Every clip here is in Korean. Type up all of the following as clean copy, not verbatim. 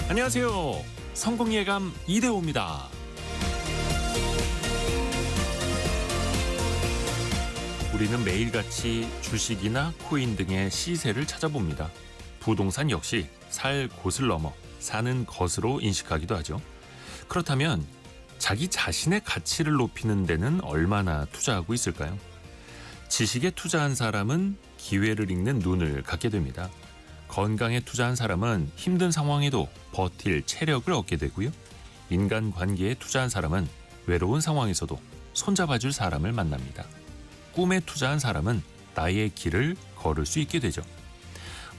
안녕하세요. 성공예감 이대호입니다. 우리는 매일같이 주식이나 코인 등의 시세를 찾아봅니다. 부동산 역시 살 곳을 넘어 사는 것으로 인식하기도 하죠. 그렇다면 자기 자신의 가치를 높이는 데는 얼마나 투자하고 있을까요? 지식에 투자한 사람은 기회를 읽는 눈을 갖게 됩니다. 건강에 투자한 사람은 힘든 상황에도 버틸 체력을 얻게 되고요. 인간관계에 투자한 사람은 외로운 상황에서도 손잡아줄 사람을 만납니다. 꿈에 투자한 사람은 나의 길을 걸을 수 있게 되죠.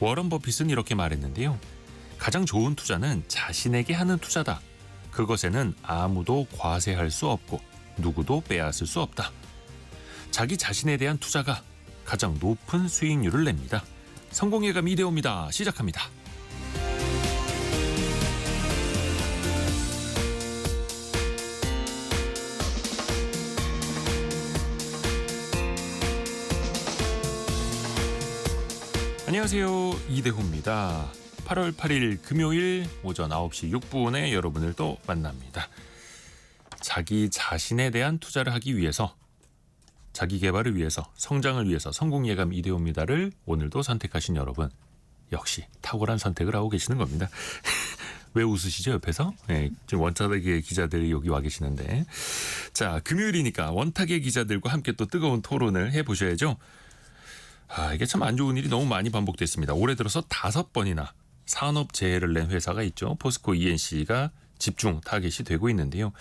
워런 버핏은 이렇게 말했는데요. 가장 좋은 투자는 자신에게 하는 투자다. 그것에는 아무도 과세할 수 없고 누구도 빼앗을 수 없다. 자기 자신에 대한 투자가 가장 높은 수익률을 냅니다. 성공예감 이대호입니다. 시작합니다. 안녕하세요. 이대호입니다. 8월 8일 금요일 오전 9시 6분에 여러분을 또 만납니다. 자기 자신에 대한 투자를 하기 위해서, 자기 개발을 위해서, 성장을 위해서 성공예감 이대호입니다를 오늘도 선택하신 여러분, 역시 탁월한 선택을 하고 계시는 겁니다. 왜 웃으시죠, 옆에서? 네, 지금 원탁의 기자들이 여기 와 계시는데. 자, 금요일이니까 원탁의 기자들과 함께 또 뜨거운 토론을 해보셔야죠. 이게 참 안 좋은 일이 너무 많이 반복됐습니다. 올해 들어서 5번이나 산업재해를 낸 회사가 있죠. 포스코 ENC가 집중 타겟이 되고 있는데요.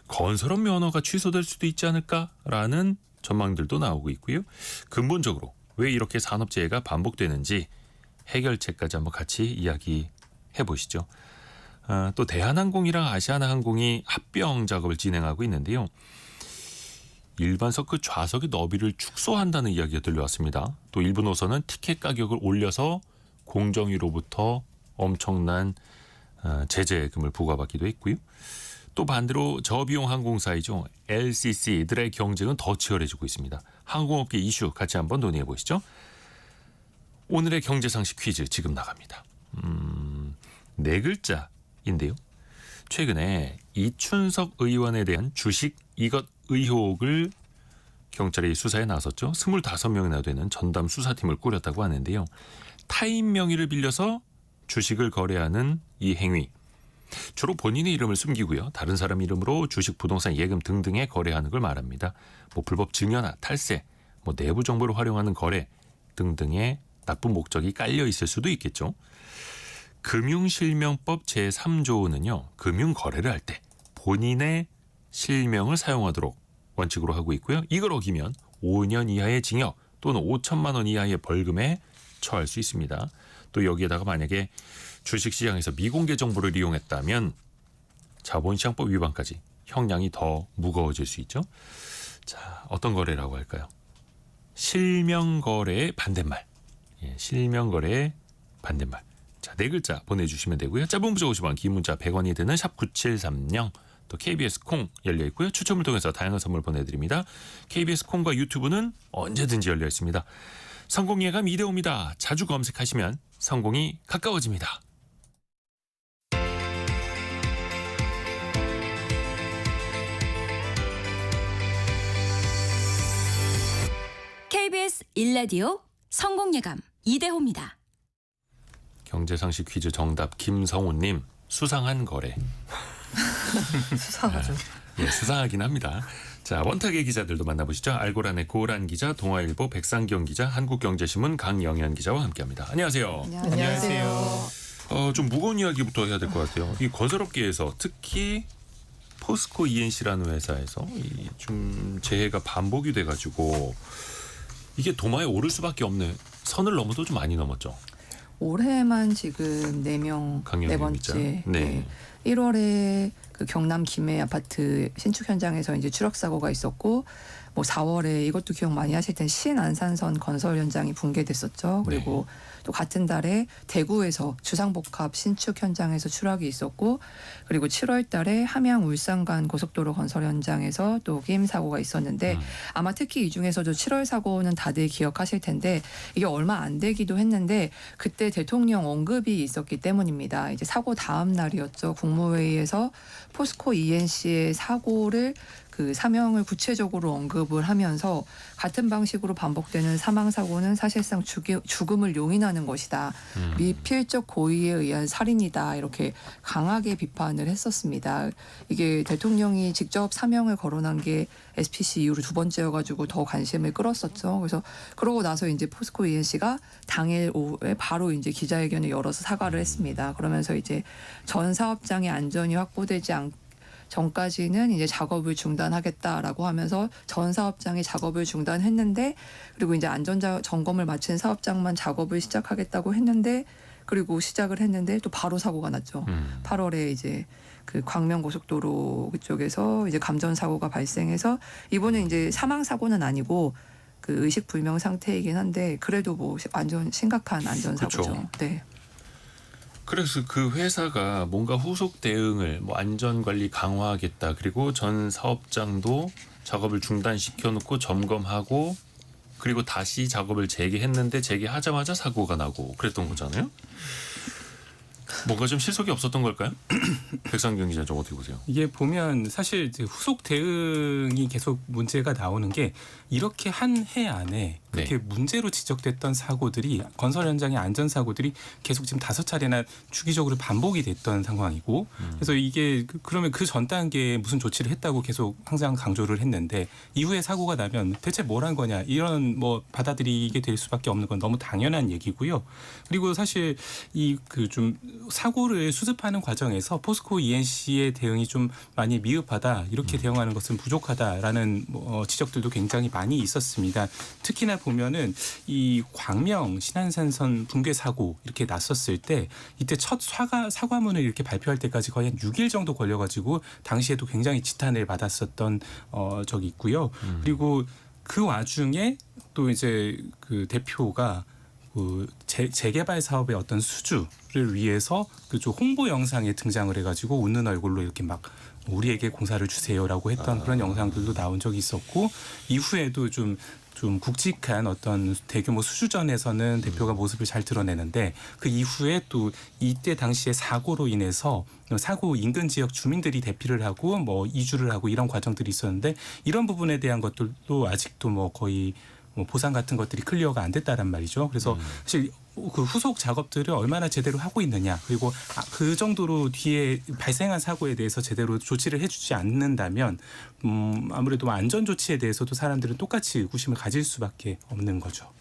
건설업 면허가 취소될 수도 있지 않을까라는 전망들도 나오고 있고요. 근본적으로 왜 이렇게 산업재해가 반복되는지 해결책까지 한번 같이 이야기해 보시죠. 또 대한항공이랑 아시아나항공이 합병 작업을 진행하고 있는데요. 일반석 그 좌석의 너비를 축소한다는 이야기가 들려왔습니다. 또 일부 노선은 티켓 가격을 올려서 공정위로부터 엄청난 제재금을 부과받기도 했고요. 또 반대로 저비용 항공사이죠. LCC들의 경쟁은 더 치열해지고 있습니다. 항공업계 이슈 같이 한번 논의해 보시죠. 오늘의 경제상식 퀴즈 지금 나갑니다. 네 글자인데요. 최근에 이춘석 의원에 대한 주식 이것 의혹을 경찰이 수사에 나섰죠. 25명이나 되는 전담 수사팀을 꾸렸다고 하는데요. 타인 명의를 빌려서 주식을 거래하는 이 행위, 주로 본인의 이름을 숨기고요. 다른 사람 이름으로 주식, 부동산, 예금 등등에 거래하는 걸 말합니다. 불법 증여나 탈세, 내부 정보를 활용하는 거래 등등의 나쁜 목적이 깔려 있을 수도 있겠죠. 금융실명법 제3조는요. 금융거래를 할 때 본인의 실명을 사용하도록 원칙으로 하고 있고요. 이걸 어기면 5년 이하의 징역 또는 5천만 원 이하의 벌금에 처할 수 있습니다. 또 여기에다가 만약에 주식시장에서 미공개 정보를 이용했다면 자본시장법 위반까지 형량이 더 무거워질 수 있죠. 자, 어떤 거래라고 할까요? 실명거래의 반대말. 실명거래의 반대말. 자, 네 글자 보내주시면 되고요. 짧은 문자 50원, 긴 문자 100원이 되는 샵 9730. 또 KBS 콩 열려 있고요. 추첨을 통해서 다양한 선물 보내드립니다. KBS 콩과 유튜브는 언제든지 열려 있습니다. 성공예감 이대호입니다. 자주 검색하시면 성공이 가까워집니다. KBS 1라디오 성공예감 이대호입니다. 경제상식 퀴즈 정답 김성훈님, 수상한 거래. 수상하죠. 수상하긴 합니다. 자, 원탁의 기자들도 만나보시죠. 알고란의 고란 기자, 동아일보 백상경 기자, 한국경제신문 강영현 기자와 함께합니다. 안녕하세요. 안녕하세요. 좀 무거운 이야기부터 해야 될 것 같아요. 이 건설업계에서 특히 포스코 ENC라는 회사에서 좀 재해가 반복이 돼가지고 이게 도마에 오를 수밖에 없는 선을 넘어도 좀 많이 넘었죠. 올해만 지금 4명, 네 번째. 네. 1월에 그 경남 김해 아파트 신축 현장에서 이제 추락 사고가 있었고, 뭐 4월에 이것도 기억 많이 하실 텐데 신안산선 건설 현장이 붕괴됐었죠. 그리고 또 같은 달에 대구에서 주상복합 신축 현장에서 추락이 있었고 그리고 7월 달에 함양 울산 간 고속도로 건설 현장에서 또 끼임 사고가 있었는데 아마 특히 이 중에서도 7월 사고는 다들 기억하실 텐데 이게 얼마 안 되기도 했는데 그때 대통령 언급이 있었기 때문입니다. 이제 사고 다음 날이었죠. 국무회의에서 포스코 ENC의 사고를 그 사명을 구체적으로 언급을 하면서 같은 방식으로 반복되는 사망 사고는 사실상 죽음을 용인하는 것이다. 미필적 고의에 의한 살인이다. 이렇게 강하게 비판을 했었습니다. 이게 대통령이 직접 사명을 거론한 게 SPC 이후로 두 번째여가지고 더 관심을 끌었었죠. 그래서 그러고 나서 이제 포스코 ENC가 당일 오후에 바로 이제 기자회견을 열어서 사과를 했습니다. 그러면서 이제 전 사업장의 안전이 확보되지 전까지는 이제 작업을 중단하겠다라고 하면서 전 사업장이 작업을 중단했는데 그리고 이제 안전 점검을 마친 사업장만 작업을 시작하겠다고 했는데 그리고 시작을 했는데 또 바로 사고가 났죠. 8월에 이제 그 광명고속도로 그쪽에서 이제 감전 사고가 발생해서 이번에 이제 사망 사고는 아니고 그 의식 불명 상태이긴 한데 그래도 뭐 완전 심각한 안전 사고죠. 그렇죠. 네. 그래서 그 회사가 뭔가 후속 대응을 뭐 안전 관리 강화하겠다. 그리고 전 사업장도 작업을 중단시켜 놓고 점검하고 그리고 다시 작업을 재개했는데 재개하자마자 사고가 나고 그랬던 거잖아요. 뭔가 좀 실속이 없었던 걸까요? 백상경 기자 좀 어떻게 보세요? 이게 보면 사실 이제 후속 대응이 계속 문제가 나오는 게 이렇게 한 해 안에 그렇게 문제로 지적됐던 사고들이 건설 현장의 안전 사고들이 계속 지금 5차례나 주기적으로 반복이 됐던 상황이고 그래서 이게 그러면 그 전 단계에 무슨 조치를 했다고 계속 항상 강조를 했는데 이후에 사고가 나면 대체 뭘 한 거냐 이런 뭐 받아들이게 될 수밖에 없는 건 너무 당연한 얘기고요. 그리고 사실 이 그 좀 사고를 수습하는 과정에서 포스코 ENC의 대응이 좀 많이 미흡하다 이렇게 대응하는 것은 부족하다라는 지적들도 굉장히 많이 있었습니다. 특히나 보면은 이 광명 신안산선 붕괴 사고 이렇게 났었을 때 이때 첫 사과문을 이렇게 발표할 때까지 거의 한 6일 정도 걸려가지고 당시에도 굉장히 지탄을 받았었던 적이 있고요. 그리고 그 와중에 또 이제 그 대표가 그 재개발 사업의 어떤 수주를 위해서 그쪽 홍보 영상에 등장을 해가지고 웃는 얼굴로 이렇게 막 우리에게 공사를 주세요라고 했던 그런 영상들도 나온 적이 있었고 이후에도 좀 굵직한 어떤 대규모 수주전에서는 대표가 모습을 잘 드러내는데 그 이후에 또 이때 당시에 사고로 인해서 사고 인근 지역 주민들이 대피를 하고 뭐 이주를 하고 이런 과정들이 있었는데 이런 부분에 대한 것들도 아직도 뭐 거의 뭐 보상 같은 것들이 클리어가 안 됐다란 말이죠. 그래서 사실 그 후속 작업들을 얼마나 제대로 하고 있느냐 그리고 그 정도로 뒤에 발생한 사고에 대해서 제대로 조치를 해주지 않는다면 아무래도 안전 조치에 대해서도 사람들은 똑같이 의구심을 가질 수밖에 없는 거죠.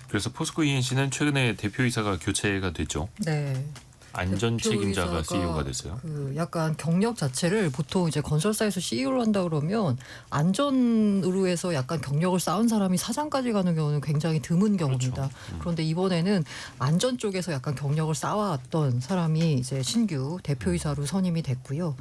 그래서 포스코 ENC는 최근에 대표이사가 교체가 됐죠. 네. 안전 책임자가 CEO가 됐어요. 그 약간 경력 자체를 보통 이제 건설사에서 CEO를 한다 그러면 안전으로 해서 약간 경력을 쌓은 사람이 사장까지 가는 경우는 굉장히 드문 경우입니다. 그런데 이번에는 안전 쪽에서 약간 경력을 쌓아왔던 사람이 이제 신규 대표이사로 선임이 됐고요.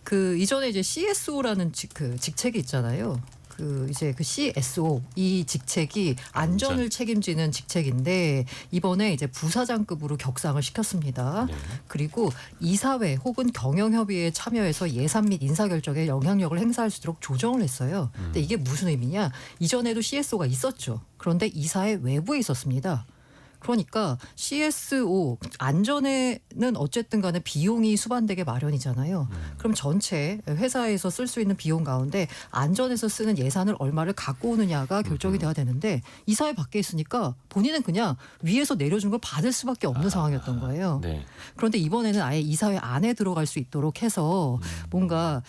그 이전에 이제 CSO라는 직책이 있잖아요. 그 이제 그 CSO 이 직책이 안전을 책임지는 직책인데 이번에 이제 부사장급으로 격상을 시켰습니다. 그리고 이사회 혹은 경영협의회에 참여해서 예산 및 인사 결정에 영향력을 행사할 수 있도록 조정을 했어요. 근데 이게 무슨 의미냐? 이전에도 CSO가 있었죠. 그런데 이사회 외부에 있었습니다. 그러니까 CSO 안전에는 어쨌든 간에 비용이 수반되게 마련이잖아요. 그럼 전체 회사에서 쓸 수 있는 비용 가운데 안전에서 쓰는 예산을 얼마를 갖고 오느냐가 결정이 돼야 되는데 이사회 밖에 있으니까 본인은 그냥 위에서 내려준 걸 받을 수밖에 없는 상황이었던 거예요. 네. 그런데 이번에는 아예 이사회 안에 들어갈 수 있도록 해서 뭔가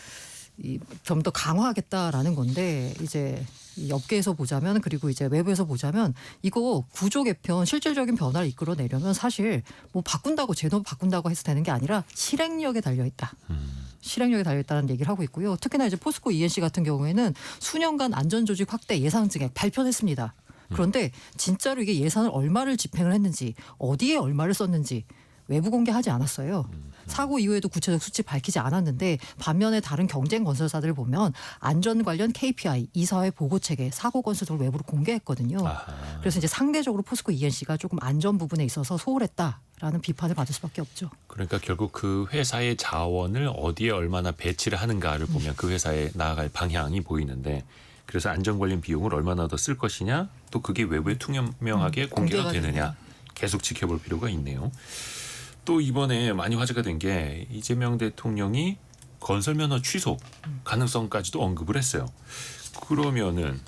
좀 더 강화하겠다라는 건데 이제 이 업계에서 보자면 그리고 이제 외부에서 보자면 이거 구조 개편 실질적인 변화를 이끌어내려면 사실 뭐 바꾼다고 제도 바꾼다고 해서 되는 게 아니라 실행력에 달려 있다. 실행력에 달려 있다는 얘기를 하고 있고요. 특히나 이제 포스코 ENC 같은 경우에는 수년간 안전조직 확대 예산 증액 발표했습니다. 그런데 진짜로 이게 예산을 얼마를 집행을 했는지 어디에 얼마를 썼는지 외부 공개하지 않았어요. 사고 이후에도 구체적 수치 밝히지 않았는데 반면에 다른 경쟁 건설사들을 보면 안전 관련 KPI, 이사회 보고 체계, 사고 건수 등을 외부로 공개했거든요. 아하. 그래서 이제 상대적으로 포스코 ENC가 조금 안전 부분에 있어서 소홀했다라는 비판을 받을 수밖에 없죠. 그러니까 결국 그 회사의 자원을 어디에 얼마나 배치를 하는가를 보면 그 회사에 나아갈 방향이 보이는데 그래서 안전 관련 비용을 얼마나 더 쓸 것이냐 또 그게 외부에 투명하게 공개가 되느냐 계속 지켜볼 필요가 있네요. 또 이번에 많이 화제가 된 게 이재명 대통령이 건설면허 취소 가능성까지도 언급을 했어요. 그러면은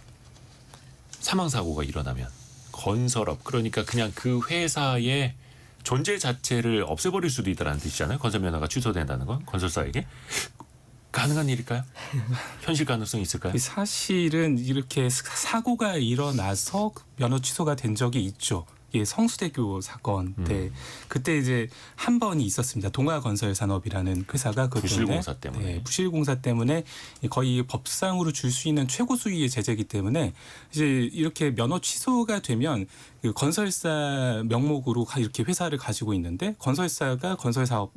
사망사고가 일어나면 건설업 그러니까 그냥 그 회사의 존재 자체를 없애버릴 수도 있다는 뜻이잖아요. 건설면허가 취소된다는 건 건설사에게. 가능한 일일까요? 현실 가능성이 있을까요? 사실은 이렇게 사고가 일어나서 면허 취소가 된 적이 있죠. 예, 성수대교 사건 때 그때 이제 한 번이 있었습니다. 동아건설산업이라는 회사가 그 부실공사 때문에. 네, 부실공사 때문에 거의 법상으로 줄 수 있는 최고 수위의 제재이기 때문에 이제 이렇게 면허 취소가 되면 그 건설사 명목으로 이렇게 회사를 가지고 있는데 건설사가 건설 사업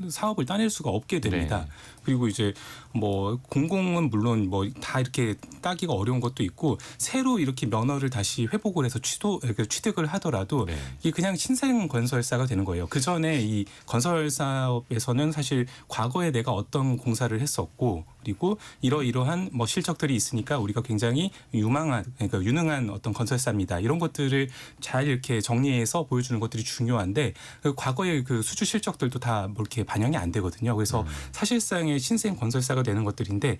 사업을 따낼 수가 없게 됩니다. 네. 그리고 이제 공공은 물론 다 이렇게 따기가 어려운 것도 있고 새로 이렇게 면허를 다시 회복을 해서 취득을 하더라도 네. 이게 그냥 신생 건설사가 되는 거예요. 그 전에 이 건설 사업에서는 사실 과거에 내가 어떤 공사를 했었고 그리고 이러이러한 실적들이 있으니까 우리가 굉장히 그러니까 유능한 어떤 건설사입니다. 이런 것들을 잘 이렇게 정리해서 보여주는 것들이 중요한데 그 과거의 그 수주 실적들도 다 이렇게 반영이 안 되거든요. 그래서 사실상의 신생 건설사가 되는 것들인데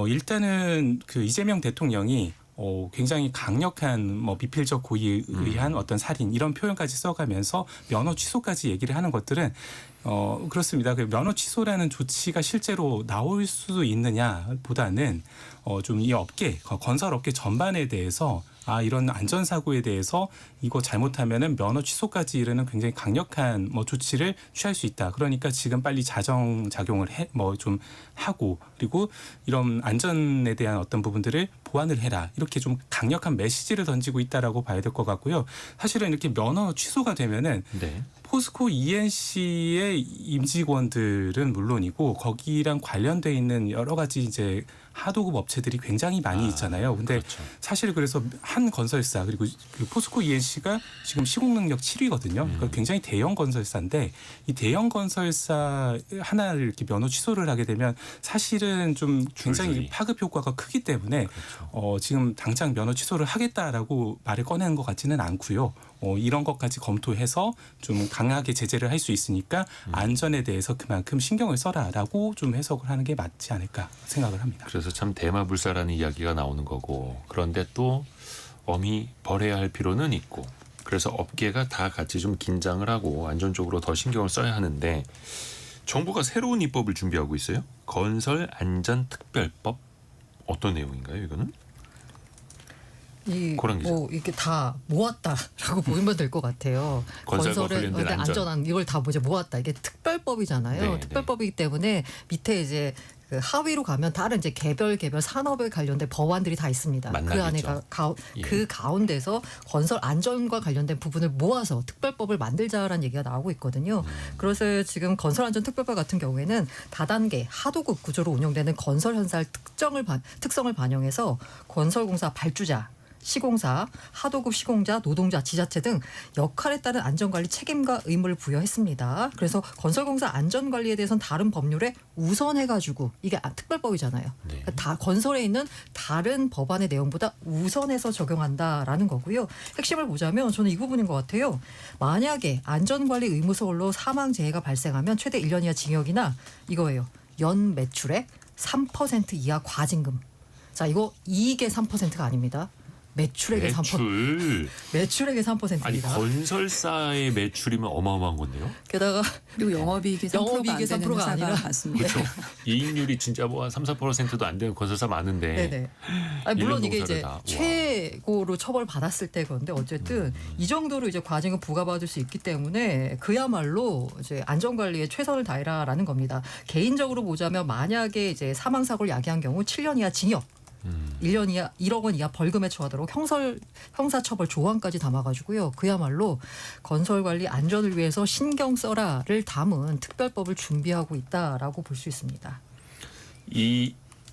일단은 그 이재명 대통령이 굉장히 강력한 미필적 고의에 의한 어떤 살인 이런 표현까지 써가면서 면허 취소까지 얘기를 하는 것들은 그렇습니다. 그 면허 취소라는 조치가 실제로 나올 수 있느냐보다는 좀 이 업계 건설 업계 전반에 대해서 이런 안전사고에 대해서 이거 잘못하면은 면허 취소까지 이르는 굉장히 강력한 조치를 취할 수 있다. 그러니까 지금 빨리 자정작용을 좀 하고 그리고 이런 안전에 대한 어떤 부분들을 보완을 해라. 이렇게 좀 강력한 메시지를 던지고 있다라고 봐야 될 것 같고요. 사실은 이렇게 면허 취소가 되면은 네. 포스코 ENC의 임직원들은 물론이고 거기랑 관련돼 있는 여러 가지 이제 하도급 업체들이 굉장히 많이 있잖아요. 근데 그렇죠. 사실 그래서 한 건설사 그리고 그 포스코 ENC가 지금 시공 능력 7위거든요. 그러니까 굉장히 대형 건설사인데 이 대형 건설사 하나를 이렇게 면허 취소를 하게 되면 사실은 좀 굉장히 줄줄이. 파급 효과가 크기 때문에 그렇죠. 지금 당장 면허 취소를 하겠다라고 말을 꺼내는 것 같지는 않고요. 이런 것까지 검토해서 좀 강하게 제재를 할 수 있으니까 안전에 대해서 그만큼 신경을 써라라고 좀 해석을 하는 게 맞지 않을까 생각을 합니다. 그래서 참 대마불사라는 이야기가 나오는 거고 그런데 또 엄히 벌해야 할 필요는 있고 그래서 업계가 다 같이 좀 긴장을 하고 안전 쪽으로 더 신경을 써야 하는데 정부가 새로운 입법을 준비하고 있어요. 건설안전특별법 어떤 내용인가요? 이거는? 고랑 기자. 이게 다 모았다라고 보면 될 것 같아요. 건설과 관련된 안전한 이걸 다 모았다. 이게 특별법이잖아요. 네, 특별법이기 때문에 밑에 이제 그 하위로 가면 다른 이제 개별 산업에 관련된 법안들이 다 있습니다. 만나겠죠. 그 안에 예. 그 가운데서 건설 안전과 관련된 부분을 모아서 특별법을 만들자라는 얘기가 나오고 있거든요. 그래서 지금 건설안전특별법 같은 경우에는 다단계 하도급 구조로 운영되는 건설 현사의 특성을 반영해서 건설공사 발주자 시공사, 하도급 시공자, 노동자, 지자체 등 역할에 따른 안전관리 책임과 의무를 부여했습니다. 그래서 건설공사 안전관리에 대해서는 다른 법률에 우선해가지고 이게 특별법이잖아요. 네. 다 건설에 있는 다른 법안의 내용보다 우선해서 적용한다라는 거고요. 핵심을 보자면 저는 이 부분인 것 같아요. 만약에 안전관리 의무서울로 사망재해가 발생하면 최대 1년 이하 징역이나 이거예요. 연 매출액 3% 이하 과징금. 자, 이거 이익의 3%가 아닙니다. 매출액의 3%. 매출액의 3%입니다. 아니 건설사의 매출이면 어마어마한 건데요. 게다가 그리고 영업이익이 3%가 안 되는 3%가 회사가 아니라 많습니다. 그렇죠. 이익률이 진짜 한 3-4%도 안 되는 건설사 많은데. 네네. 아니, 물론 이게 일년 이제 공사를 다. 최고로 처벌받았을 때 그런데 어쨌든 이 정도로 이제 과징금 부과받을 수 있기 때문에 그야말로 이제 안전관리에 최선을 다해라라는 겁니다. 개인적으로 보자면 만약에 이제 사망사고를 야기한 경우 7년 이하 징역 1년 이하 1억 원 이하 벌금에 처하도록 형사처벌 조항까지 담아가지고요. 그야말로 건설관리 안전을 위해서 신경 써라를 담은 특별법을 준비하고 있다라고 볼 수 있습니다.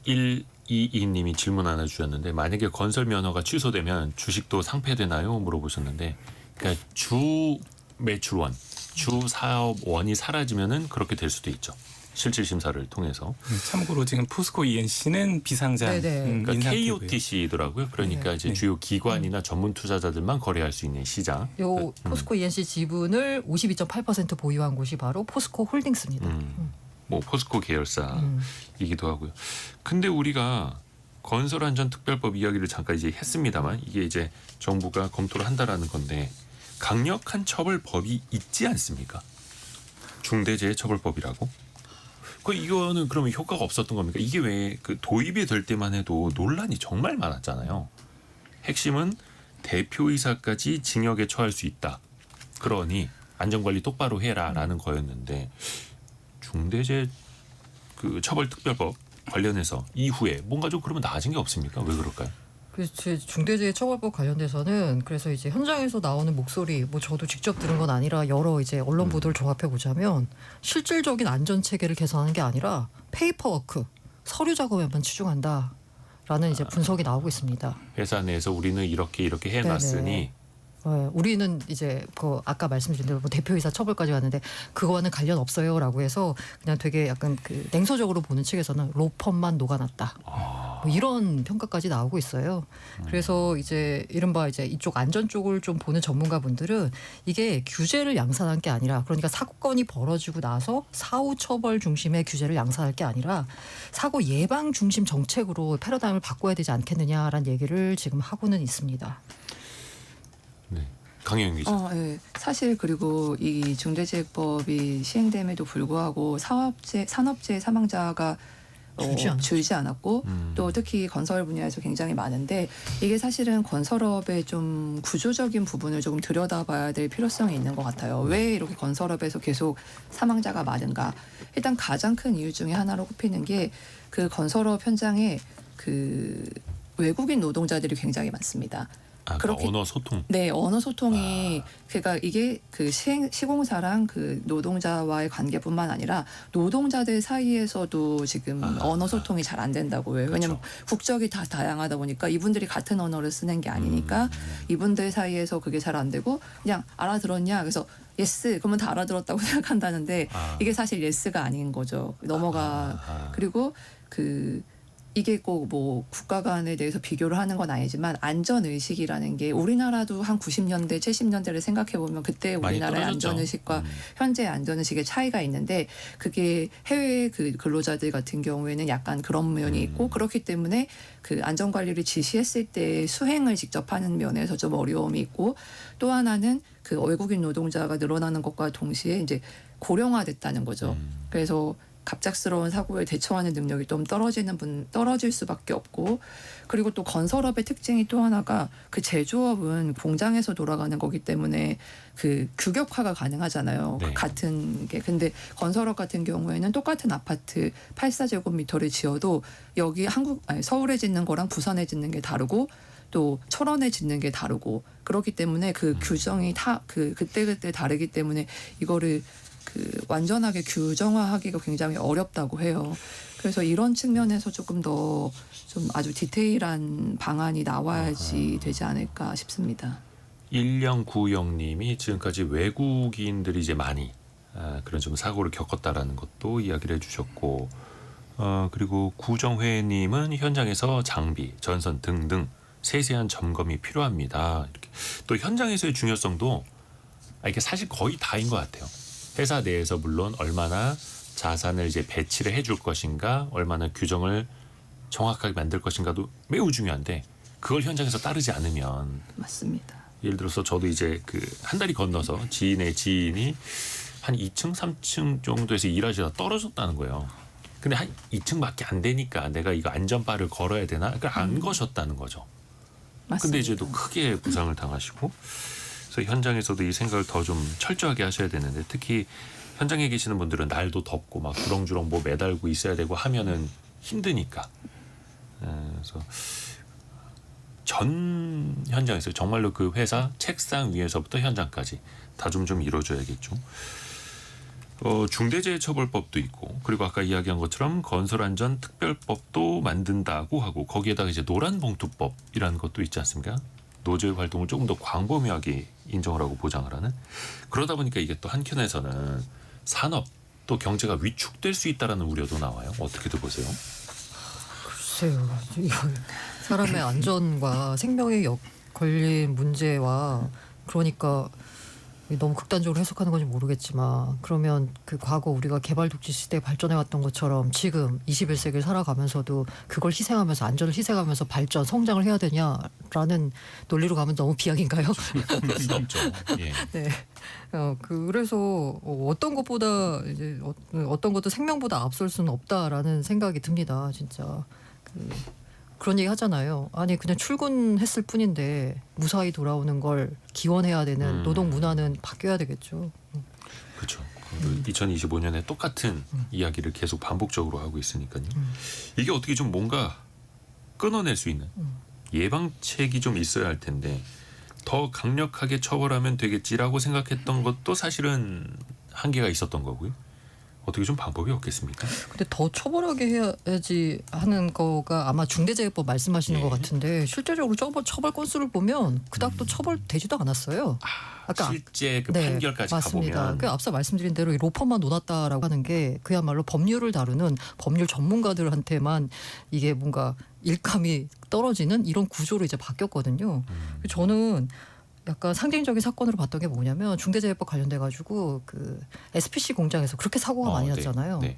2122님이 질문 하나 주셨는데 만약에 건설 면허가 취소되면 주식도 상폐되나요? 물어보셨는데 그러니까 주 매출원, 주 사업원이 사라지면은 그렇게 될 수도 있죠. 실질 심사를 통해서. 참고로 지금 포스코 ENC는 비상장 네네. 그러니까 인상되고요. KOTC더라고요. 그러니까 네. 이제 네. 주요 기관이나 전문 투자자들만 거래할 수 있는 시장. 요 포스코 ENC 지분을 52.8% 보유한 곳이 바로 포스코 홀딩스입니다. 뭐 포스코 계열사이기도 하고요. 근데 우리가 건설안전특별법 이야기를 잠깐 이제 했습니다만 이게 이제 정부가 검토를 한다라는 건데 강력한 처벌법이 있지 않습니까? 중대재해처벌법이라고? 이거는 그러면 효과가 없었던 겁니까? 이게 왜 그 도입이 될 때만 해도 논란이 정말 많았잖아요. 핵심은 대표이사까지 징역에 처할 수 있다. 그러니 안전관리 똑바로 해라라는 거였는데 중대재해 그 처벌특별법 관련해서 이후에 뭔가 좀 그러면 나아진 게 없습니까? 왜 그럴까요? 그래서 중대재해처벌법 관련돼서는 그래서 이제 현장에서 나오는 목소리, 뭐 저도 직접 들은 건 아니라 여러 이제 언론 보도를 종합해 보자면 실질적인 안전 체계를 개선하는 게 아니라 페이퍼워크, 서류 작업에만 치중한다라는 이제 분석이 나오고 있습니다. 회사 내에서 우리는 이렇게 해놨으니 네네. 우리는 이제 그 아까 말씀드린 대로 뭐 대표이사 처벌까지 갔는데 그거와는 관련 없어요라고 해서 그냥 되게 약간 그 냉소적으로 보는 측에서는 로펌만 녹아났다. 뭐 이런 평가까지 나오고 있어요. 그래서 이제 이른바 이제 이쪽 안전 쪽을 좀 보는 전문가분들은 이게 규제를 양산한 게 아니라 그러니까 사건이 벌어지고 나서 사후 처벌 중심의 규제를 양산할 게 아니라 사고 예방 중심 정책으로 패러다임을 바꿔야 되지 않겠느냐라는 얘기를 지금 하고는 있습니다. 네. 강혜영 기자. 네. 사실 그리고 이 중대재해법이 시행됨에도 불구하고 산업재해 사망자가 줄지 않았고 또 특히 건설 분야에서 굉장히 많은데 이게 사실은 건설업의 좀 구조적인 부분을 조금 들여다봐야 될 필요성이 있는 것 같아요. 왜 이렇게 건설업에서 계속 사망자가 많은가? 일단 가장 큰 이유 중에 하나로 꼽히는 게 그 건설업 현장에 그 외국인 노동자들이 굉장히 많습니다. 그러니까 언어 소통. 네, 언어 소통이 그러니까 이게 그 시공사랑 그 노동자와의 관계뿐만 아니라 노동자들 사이에서도 지금 언어 소통이 잘 안 된다고 해요. 왜냐하면 국적이 다 다양하다 보니까 이분들이 같은 언어를 쓰는 게 아니니까 이분들 사이에서 그게 잘 안 되고 그냥 알아들었냐 그래서 예스 그러면 다 알아들었다고 생각한다는데 이게 사실 예스가 아닌 거죠. 그리고 이게 꼭 뭐 국가 간에 대해서 비교를 하는 건 아니지만 안전의식이라는 게 우리나라도 한 90년대, 70년대를 생각해 보면 그때 우리나라의 안전의식과 현재의 안전의식의 차이가 있는데 그게 해외 그 근로자들 같은 경우에는 약간 그런 면이 있고 그렇기 때문에 그 안전관리를 지시했을 때 수행을 직접 하는 면에서 좀 어려움이 있고 또 하나는 그 외국인 노동자가 늘어나는 것과 동시에 이제 고령화됐다는 거죠. 그래서 갑작스러운 사고에 대처하는 능력이 좀 떨어질 수밖에 없고 그리고 또 건설업의 특징이 또 하나가 그 제조업은 공장에서 돌아가는 거기 때문에 그 규격화가 가능하잖아요. 네. 같은 게 근데 건설업 같은 경우에는 똑같은 아파트 84제곱미터를 지어도 여기 서울에 짓는 거랑 부산에 짓는 게 다르고 또 철원에 짓는 게 다르고 그렇기 때문에 그 규정이 그때그때 다르기 때문에 이거를 완전하게 규정화하기가 굉장히 어렵다고 해요. 그래서 이런 측면에서 조금 더 좀 아주 디테일한 방안이 나와야지 되지 않을까 싶습니다. 1090님이 지금까지 외국인들이 이제 많이 그런 좀 사고를 겪었다라는 것도 이야기를 해주셨고 그리고 구정회님은 현장에서 장비, 전선 등등 세세한 점검이 필요합니다. 이렇게. 또 현장에서의 중요성도 이게 사실 거의 다인 것 같아요. 회사 내에서 물론 얼마나 자산을 이제 배치를 해줄 것인가, 얼마나 규정을 정확하게 만들 것인가도 매우 중요한데 그걸 현장에서 따르지 않으면 맞습니다. 예를 들어서 저도 이제 그 한 달이 건너서 지인의 지인이 한 2층, 3층 정도에서 일하시다 떨어졌다는 거예요. 근데 한 2층밖에 안 되니까 내가 이거 안전바를 걸어야 되나? 그러니까 안 거셨다는 거죠. 맞습니다. 근데 이제 또 크게 부상을 당하시고 그래서 현장에서도 이 생각을 더 좀 철저하게 하셔야 되는데 특히 현장에 계시는 분들은 날도 덥고 막 주렁주렁 뭐 매달고 있어야 되고 하면은 힘드니까 그래서 전 현장에서 정말로 그 회사 책상 위에서부터 현장까지 다 좀 이루어져야겠죠. 중대재해처벌법도 있고 그리고 아까 이야기한 것처럼 건설안전특별법도 만든다고 하고 거기에다가 이제 노란봉투법이라는 것도 있지 않습니까? 노조의 활동을 조금 더 광범위하게 인정을 하고 보장을 하는 그러다 보니까 이게 또 한켠에서는 산업 또 경제가 위축될 수 있다라는 우려도 나와요. 어떻게들 보세요? 글쎄요. 이거 사람의 안전과 생명에 걸린 문제와 그러니까 너무 극단적으로 해석하는 건지 모르겠지만 그러면 그 과거 우리가 개발 독재 시대에 발전해 왔던 것처럼 지금 21세기를 살아가면서도 그걸 희생하면서 안전을 희생하면서 발전 성장을 해야 되냐라는 논리로 가면 너무 비약인가요? 없죠. 예. 네. 그래서 어떤 것보다 이제 어떤 것도 생명보다 앞설 수는 없다라는 생각이 듭니다. 진짜 그런 얘기 하잖아요. 아니 그냥 출근했을 뿐인데 무사히 돌아오는 걸 기원해야 되는 노동 문화는 바뀌어야 되겠죠. 그렇죠. 2025년에 똑같은 이야기를 계속 반복적으로 하고 있으니까요. 이게 어떻게 좀 뭔가 끊어낼 수 있는 예방책이 좀 있어야 할 텐데 더 강력하게 처벌하면 되겠지라고 생각했던 것도 사실은 한계가 있었던 거고요. 어떻게 좀 방법이 없겠습니까? 근데 더 처벌하게 해야지 하는 거가 아마 중대재해법 말씀하시는 것 같은데 실제적으로 처벌 건수를 보면 그닥 또 처벌되지도 않았어요. 아까 실제 그 판결까지 맞습니다. 가보면 그 앞서 말씀드린 대로 이 로펌만 논았다라고 하는 게 그야말로 법률을 다루는 법률 전문가들한테만 이게 뭔가 일감이 떨어지는 이런 구조로 이제 바뀌었거든요. 저는 약간 상징적인 사건으로 봤던 게 뭐냐면 중대재해법 관련돼 가지고 그 SPC 공장에서 그렇게 사고가 많이 났잖아요. 네.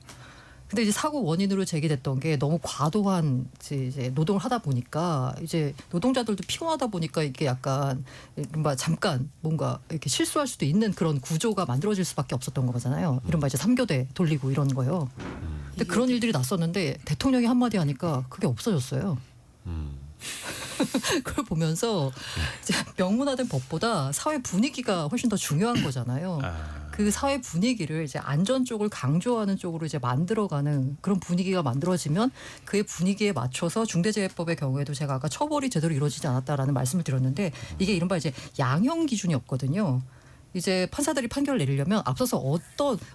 근데 이제 사고 원인으로 제기됐던 게 너무 과도한 이제 노동을 하다 보니까 이제 노동자들도 피곤하다 보니까 이게 약간 잠깐 뭔가 이렇게 실수할 수도 있는 그런 구조가 만들어질 수밖에 없었던 거잖아요. 이른바 이제 3교대 돌리고 이런 거요. 근데 그런 일들이 났었는데 대통령이 한마디 하니까 그게 없어졌어요. 그걸 보면서 이제 명문화된 법보다 사회 분위기가 훨씬 더 중요한 거잖아요. 그 사회 분위기를 이제 안전 쪽을 강조하는 쪽으로 이제 만들어가는 그런 분위기가 만들어지면 그의 분위기에 맞춰서 중대재해법의 경우에도 제가 아까 처벌이 제대로 이루어지지 않았다라는 말씀을 드렸는데 이게 이른바 이제 양형 기준이 없거든요. 이제 판사들이 판결을 내리려면 앞서서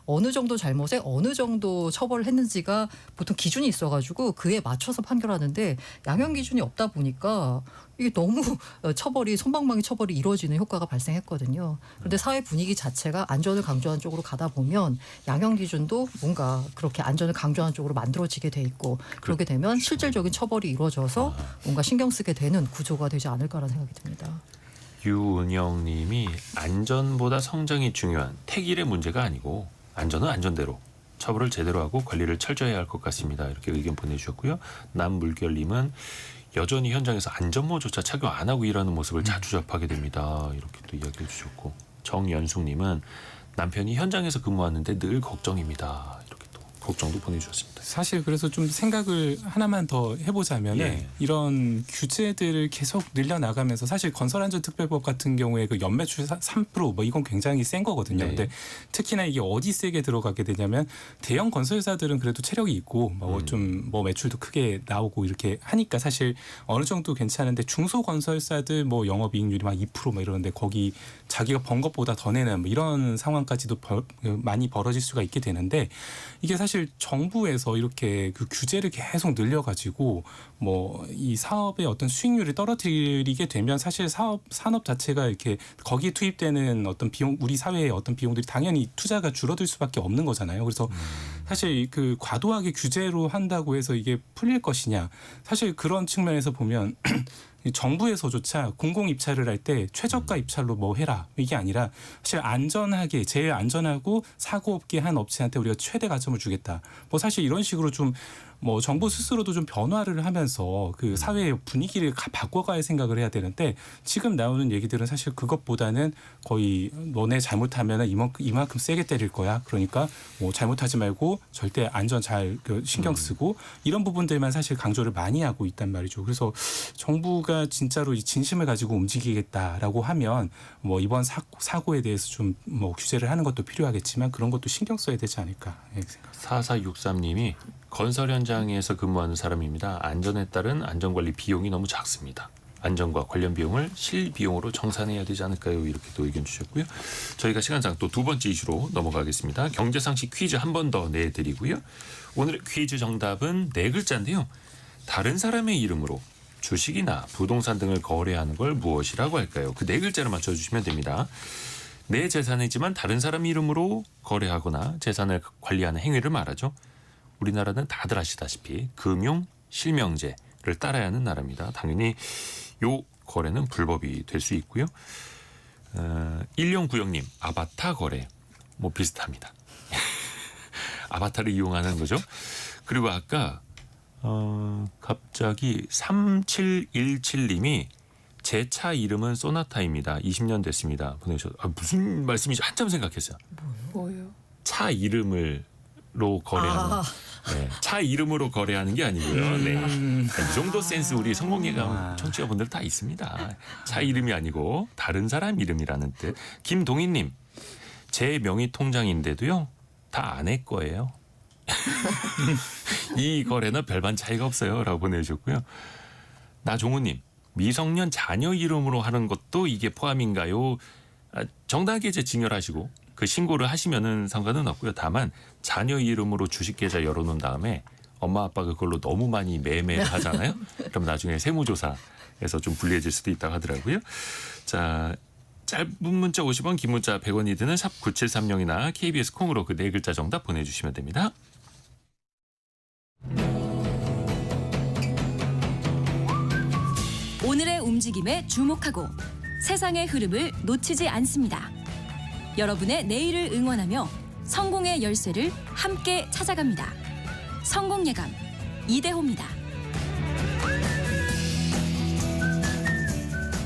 어느 정도 잘못에 어느 정도 처벌을 했는지가 보통 기준이 있어가지고 그에 맞춰서 판결하는데 양형 기준이 없다 보니까 이게 너무 솜방망이 처벌이 이루어지는 효과가 발생했거든요. 그런데 사회 분위기 자체가 안전을 강조하는 쪽으로 가다 보면 양형 기준도 뭔가 그렇게 안전을 강조하는 쪽으로 만들어지게 돼 있고 그렇게 되면 실질적인 처벌이 이루어져서 뭔가 신경 쓰게 되는 구조가 되지 않을까라는 생각이 듭니다. 유은영님이 안전보다 성장이 중요한 택일의 문제가 아니고 안전은 안전대로 처벌을 제대로 하고 관리를 철저히 해야 할 것 같습니다. 이렇게 의견 보내주셨고요. 남물결님은 여전히 현장에서 안전모조차 착용 안 하고 일하는 모습을 자주 접하게 됩니다. 이렇게 또 이야기해 주셨고 정연숙님은 남편이 현장에서 근무하는데 늘 걱정입니다. 이렇게 또 걱정도 보내주셨습니다. 사실 그래서 좀 생각을 하나만 더 해보자면은 예. 이런 규제들을 계속 늘려나가면서 사실 건설안전특별법 같은 경우에 그 연매출 3% 뭐 이건 굉장히 센 거거든요. 네. 근데 특히나 이게 어디 세게 들어가게 되냐면 대형 건설사들은 그래도 체력이 있고 뭐 좀 뭐 매출도 크게 나오고 이렇게 하니까 사실 어느 정도 괜찮은데 중소건설사들 뭐 영업이익률이 막 2% 이러는데 거기 자기가 번 것보다 더 내는 뭐 이런 상황까지도 많이 벌어질 수가 있게 되는데 이게 사실 정부에서 이렇게 그 규제를 계속 늘려가지고 뭐 이 사업의 어떤 수익률을 떨어뜨리게 되면 사실 산업 자체가 이렇게 거기에 투입되는 어떤 비용 우리 사회의 어떤 비용들이 당연히 투자가 줄어들 수밖에 없는 거잖아요. 그래서 사실 그 과도하게 규제로 한다고 해서 이게 풀릴 것이냐 사실 그런 측면에서 보면 정부에서조차 공공 입찰을 할 때 최저가 입찰로 뭐 해라 이게 아니라 사실 안전하게 제일 안전하고 사고 없게 한 업체한테 우리가 최대 가점을 주겠다. 뭐 사실 이런 식으로 좀 뭐 정부 스스로도 좀 변화를 하면서 그 사회의 분위기를 바꿔갈 생각을 해야 되는데 지금 나오는 얘기들은 사실 그것보다는 거의 너네 잘못하면 이만큼 세게 때릴 거야. 그러니까 뭐 잘못하지 말고 절대 안전 잘 신경 쓰고 이런 부분들만 사실 강조를 많이 하고 있단 말이죠. 그래서 정부가 진짜로 이 진심을 가지고 움직이겠다라고 하면 뭐 이번 사고에 대해서 좀 뭐 규제를 하는 것도 필요하겠지만 그런 것도 신경 써야 되지 않을까 생각. 4463님이 건설 현장 현장에서 근무하는 사람입니다. 안전에 따른 안전관리 비용이 너무 작습니다. 안전과 관련 비용을 실비용으로 정산해야 되지 않을까요? 이렇게 또 의견 주셨고요. 저희가 시간상 또 두 번째 이슈로 넘어가겠습니다. 경제상식 퀴즈 한 번 더 내드리고요. 오늘의 퀴즈 정답은 네 글자인데요. 다른 사람의 이름으로 주식이나 부동산 등을 거래하는 걸 무엇이라고 할까요? 그 네 글자를 맞춰주시면 됩니다. 내 재산이지만 다른 사람 이름으로 거래하거나 재산을 관리하는 행위를 말하죠. 우리나라는 다들 아시다시피 금융 실명제를 따라야 하는 나라입니다. 당연히 요 거래는 불법이 될 수 있고요. 1090님 아바타 거래 뭐 비슷합니다. 아바타를 이용하는 거죠. 그리고 아까 갑자기 3717님이 제 차 이름은 소나타입니다. 20년 됐습니다. 보내주셔서 무슨 말씀인지 한참 생각했어요. 뭐요? 차 이름으로 거래하는 네, 차 이름으로 거래하는 게 아니고요. 네. 이 정도 센스 우리 성공예감 청취자분들 다 있습니다. 차 이름이 아니고 다른 사람 이름이라는 뜻. 김동희님 제 명의 통장인데도요 다 아내 거예요. 이 거래는 별반 차이가 없어요 라고 보내주셨고요. 나종우님 미성년 자녀 이름으로 하는 것도 이게 포함인가요? 정당하게 이제 증여하시고 그 신고를 하시면은 상관은 없고요. 다만 자녀 이름으로 주식 계좌 열어놓은 다음에 엄마 아빠가 그걸로 너무 많이 매매를 하잖아요. 그럼 나중에 세무조사에서 좀 불리해질 수도 있다고 하더라고요. 자, 짧은 문자 50원, 긴 문자 100원이 드는 샵 9730이나 KBS 콩으로 그 네 글자 정답 보내주시면 됩니다. 오늘의 움직임에 주목하고 세상의 흐름을 놓치지 않습니다. 여러분의 내일을 응원하며 성공의 열쇠를 함께 찾아갑니다. 성공예감 이대호입니다.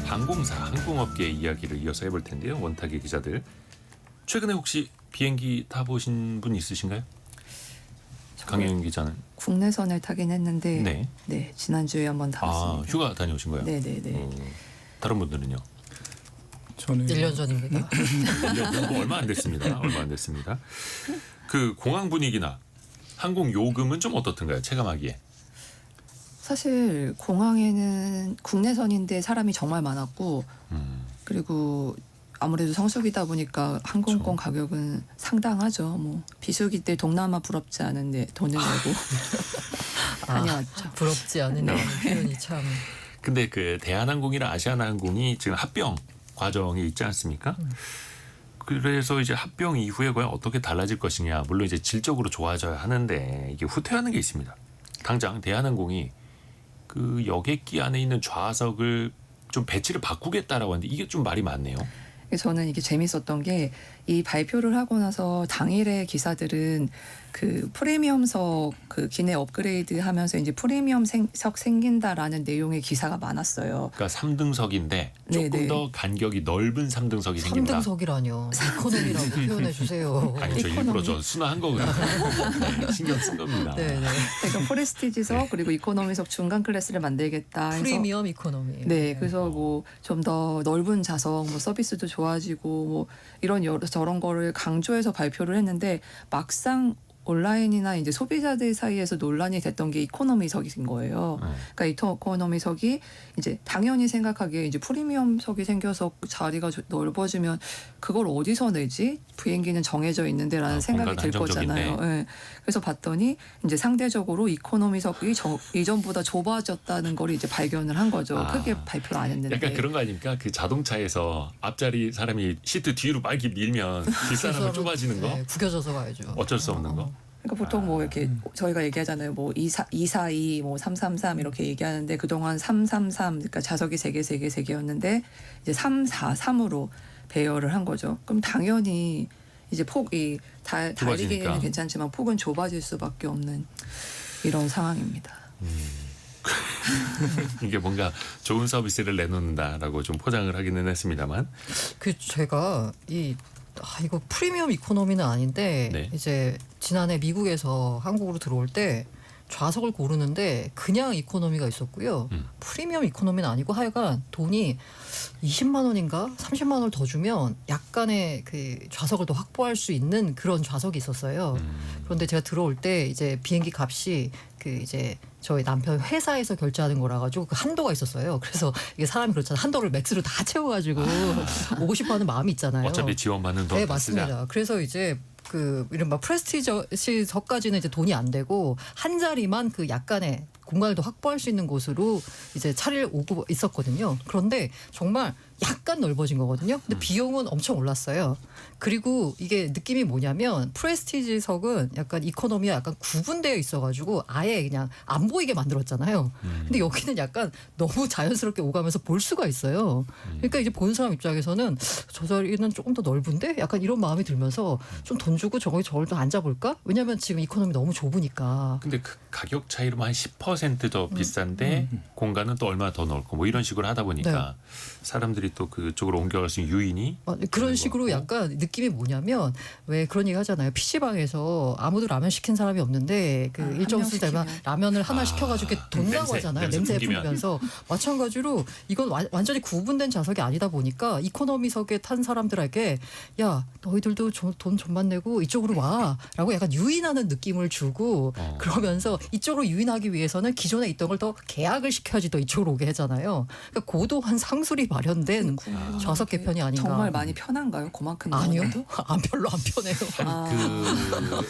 항공사, 항공업계 이야기를 이어서 해볼 텐데요. 원탁의 기자들. 최근에 혹시 비행기 타보신 분 있으신가요? 강혜윤 기자는. 국내선을 타긴 했는데 네. 네, 지난주에 한번 타봤습니다. 휴가 다녀오신 거예요? 네네네. 다른 분들은요? 저는 1년 전입니다. 뭐 얼마 안 됐습니다. 얼마 안 됐습니다. 그 공항 분위기나 항공 요금은 좀 어떻던가요? 체감하기에. 사실 공항에는 국내선인데 사람이 정말 많았고 그리고 아무래도 성수기다 보니까 항공권 가격은 상당하죠. 뭐 비수기 때 동남아 부럽지 않은데 돈을 내고 다녀왔죠. 부럽지 않은 표현이 참. 근데 그 대한항공이랑 아시아나항공이 지금 합병 과정에 있지 않습니까? 그래서 이제 합병 이후에 과연 어떻게 달라질 것이냐. 물론 이제 질적으로 좋아져야 하는데 이게 후퇴하는 게 있습니다. 당장 대한항공이 그 여객기 안에 있는 좌석을 좀 배치를 바꾸겠다라고 하는데 이게 좀 말이 많네요. 저는 이게 재밌었던 게 이 발표를 하고 나서 당일에 기사들은 그 프리미엄석 그 기내 업그레이드 하면서 이제 프리미엄석 생긴다라는 내용의 기사가 많았어요. 그러니까 3등석인데 조금 네네. 더 간격이 넓은 3등석이 생긴다. 3등석이라뇨. 이코노미라고 표현해 주세요. 아니 저 일부러 저 순화한 거거든요. 네, 신경 쓴 겁니다. 네네. 그러니까 프레스티지석 그리고 이코노미석 중간 클래스를 만들겠다 해서 프리미엄 이코노미. 네, 그래서 뭐 좀 더 넓은 좌석, 뭐 서비스도 좋아지고 뭐 이런 여러 저런 거를 강조해서 발표를 했는데 막상 온라인이나 이제 소비자들 사이에서 논란이 됐던 게 이코노미석인 거예요. 그러니까 이코노미석이 이제 당연히 생각하기에 이제 프리미엄석이 생겨서 자리가 넓어지면 그걸 어디서 내지? 비행기는 정해져 있는데라는 생각이 들 거잖아요. 네. 그래서 봤더니 이제 상대적으로 이코노미석이 이전보다 좁아졌다는 걸 이제 발견을 한 거죠. 크게 발표를 안 했는데. 약간 그런 거 아닙니까? 그 자동차에서 앞자리 사람이 시트 뒤로 막 이렇게 밀면 뒷사람은 좁아지는 거? 네, 구겨져서 가야죠. 어쩔 수 없는 거? 그러니까 보통 뭐 이렇게 저희가 얘기하잖아요. 뭐 242, 뭐 333 이렇게 얘기하는데 그동안 333 그러니까 좌석이 3개였는데 이제 343으로 배열을 한 거죠. 그럼 당연히 이제 폭이 달리기는 괜찮지만 폭은 좁아질 수밖에 없는 이런 상황입니다. 이게 뭔가 좋은 서비스를 내놓는다라고 좀 포장을 하기는 했습니다만. 그 제가 이거 프리미엄 이코노미는 아닌데 네. 이제 지난해 미국에서 한국으로 들어올 때 좌석을 고르는데 그냥 이코노미가 있었고요. 프리미엄 이코노미는 아니고 하여간 돈이 20만 원인가 30만 원을 더 주면 약간의 그 좌석을 더 확보할 수 있는 그런 좌석이 있었어요. 그런데 제가 들어올 때 이제 비행기 값이 그 이제 저희 남편 회사에서 결제하는 거라 가지고 그 한도가 있었어요. 그래서 이게 사람이 그렇잖아요. 한도를 맥스로 다 채워가지고 오고 싶어하는 마음이 있잖아요. 어차피 지원받는 돈 네, 다 쓰자. 맞습니다. 그래서 이제 그 이른바 프레스티지석까지는 이제 돈이 안 되고 한 자리만 그 약간의 공간을 더 확보할 수 있는 곳으로 이제 차를 오고 있었거든요. 그런데 정말 약간 넓어진 거거든요. 근데 비용은 엄청 올랐어요. 그리고 이게 느낌이 뭐냐면 프레스티지석은 약간 이코노미와 약간 구분되어 있어가지고 아예 그냥 안 보이게 만들었잖아요. 근데 여기는 약간 너무 자연스럽게 오가면서 볼 수가 있어요. 그러니까 이제 보는 사람 입장에서는 저 자리는 조금 더 넓은데 약간 이런 마음이 들면서 좀 돈 주고 저걸 더 앉아볼까? 왜냐하면 지금 이코노미 너무 좁으니까. 근데 그 가격 차이로만 한 10%더 비싼데 공간은 또 얼마 더 넓고 뭐 이런 식으로 하다 보니까 사람들이 또 그쪽으로 옮겨갈 수 있는 유인이 그런 식으로 약간 느낌이 뭐냐면 왜 그런 얘기 하잖아요. PC방에서 아무도 라면 시킨 사람이 없는데 그 일정 수 되면 라면을 하나 시켜가지고 이렇게 돈다고 하잖아요. 냄새 풍기면서. 마찬가지로 이건 완전히 구분된 좌석이 아니다 보니까 이코노미석에 탄 사람들에게 야 너희들도 돈 좀만 내고 이쪽으로 와 라고 약간 유인하는 느낌을 주고 그러면서 이쪽으로 유인하기 위해서는 기존에 있던 걸 더 계약을 시켜야지 더 이쪽으로 오게 하잖아요. 그러니까 고도한 상술이 마련된 좌석 개편이 아닌가. 정말 많이 편한가요? 그만큼 아니요. 정도도? 별로 안 편해요. 그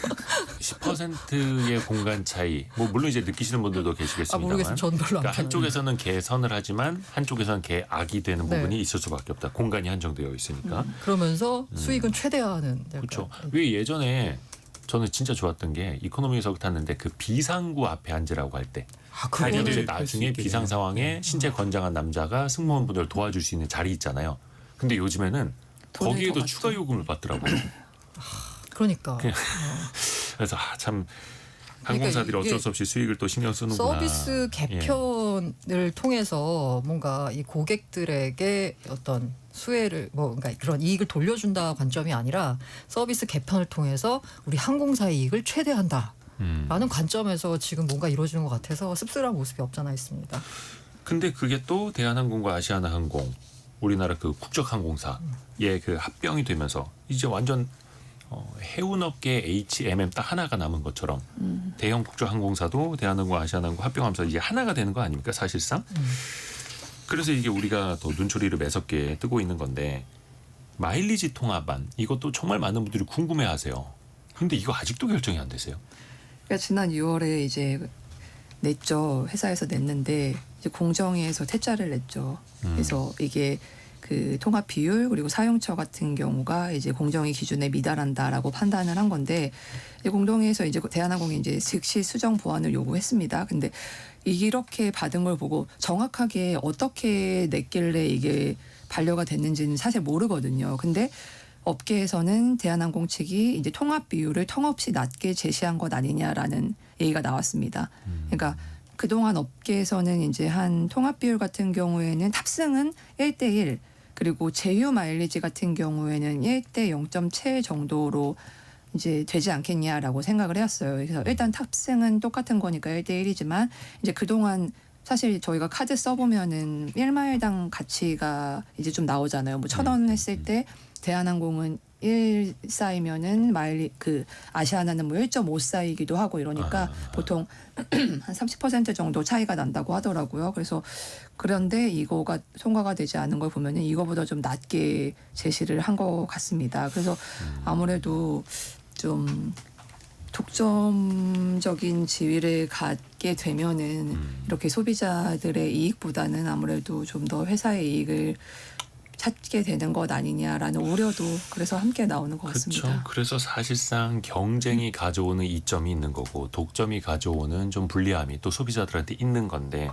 10%의 공간 차이. 뭐 물론 이제 느끼시는 분들도 계시겠습니다만. 모르겠어요. 전 별로 안 그러니까 편해요. 한쪽에서는 개선을 하지만 한쪽에서는 개악이 되는 네. 부분이 있을 수밖에 없다. 공간이 한정되어 있으니까. 그러면서 수익은 최대화하는. 약간. 그렇죠. 왜 예전에 저는 진짜 좋았던 게 이코노미석 탔는데 그 비상구 앞에 앉으라고 할 때. 그거는 이제 할수 나중에 있겠네요. 비상 상황에 신체 건장한 남자가 승무원분들 도와줄 수 있는 자리 있잖아요. 근데 요즘에는 돈을 거기에도 더 추가 요금을 받더라고요. 그러니까 그래서 참 항공사들이 이게 어쩔 수 없이 수익을 또 신경 쓰는구나. 서비스 예. 개편을 통해서 뭔가 이 고객들에게 어떤 수혜를 그러니까 그런 이익을 돌려준다 관점이 아니라 서비스 개편을 통해서 우리 항공사의 이익을 최대한다. 라는 관점에서 지금 뭔가 이루어지는 것 같아서 씁쓸한 모습이 없잖아 있습니다. 근데 그게 또 대한항공과 아시아나항공 우리나라 그 국적항공사의 그 합병이 되면서 이제 완전 해운업계 HMM 딱 하나가 남은 것처럼 대형 국적항공사도 대한항공 아시아나항공 합병하면서 이제 하나가 되는 거 아닙니까 사실상? 그래서 이게 우리가 더 눈초리를 매섭게 뜨고 있는 건데 마일리지 통합안 이것도 정말 많은 분들이 궁금해하세요. 근데 이거 아직도 결정이 안 되세요? 그러니까 지난 6월에 이제 냈죠. 회사에서 냈는데 이제 공정위에서 퇴짜를 냈죠. 그래서 이게 그 통합 비율 그리고 사용처 같은 경우가 이제 공정위 기준에 미달한다라고 판단을 한 건데 공동위에서 이제 대한항공이 이제 즉시 수정 보완을 요구했습니다. 근데 이렇게 받은 걸 보고 정확하게 어떻게 냈길래 이게 반려가 됐는지는 사실 모르거든요. 근데 업계에서는 대한항공 측이 이제 통합 비율을 턱없이 낮게 제시한 것 아니냐라는 얘기가 나왔습니다. 그러니까 그동안 업계에서는 이제 한 통합 비율 같은 경우에는 탑승은 1대1 그리고 제휴 마일리지 같은 경우에는 1대 0.7 정도로 이제 되지 않겠냐라고 생각을 해왔어요. 그래서 일단 탑승은 똑같은 거니까 1대 1이지만 이제 그동안 사실 저희가 카드 써보면은 1마일당 가치가 이제 좀 나오잖아요. 뭐 1,000원 했을 때 대한항공은 1 쌓이면은 그 아시아나는 뭐 1.5 쌓이기도 하고 이러니까 보통 한 30% 정도 차이가 난다고 하더라고요. 그래서 그런데 이거가 통과가 되지 않은 걸 보면은 이거보다 좀 낮게 제시를 한 것 같습니다. 그래서 아무래도 좀 독점적인 지위를 갖게 되면은 이렇게 소비자들의 이익보다는 아무래도 좀 더 회사의 이익을 찾게 되는 것 아니냐라는 우려도 그래서 함께 나오는 것 같습니다. 그렇죠. 그래서 사실상 경쟁이 가져오는 이점이 있는 거고 독점이 가져오는 좀 불리함이 또 소비자들한테 있는 건데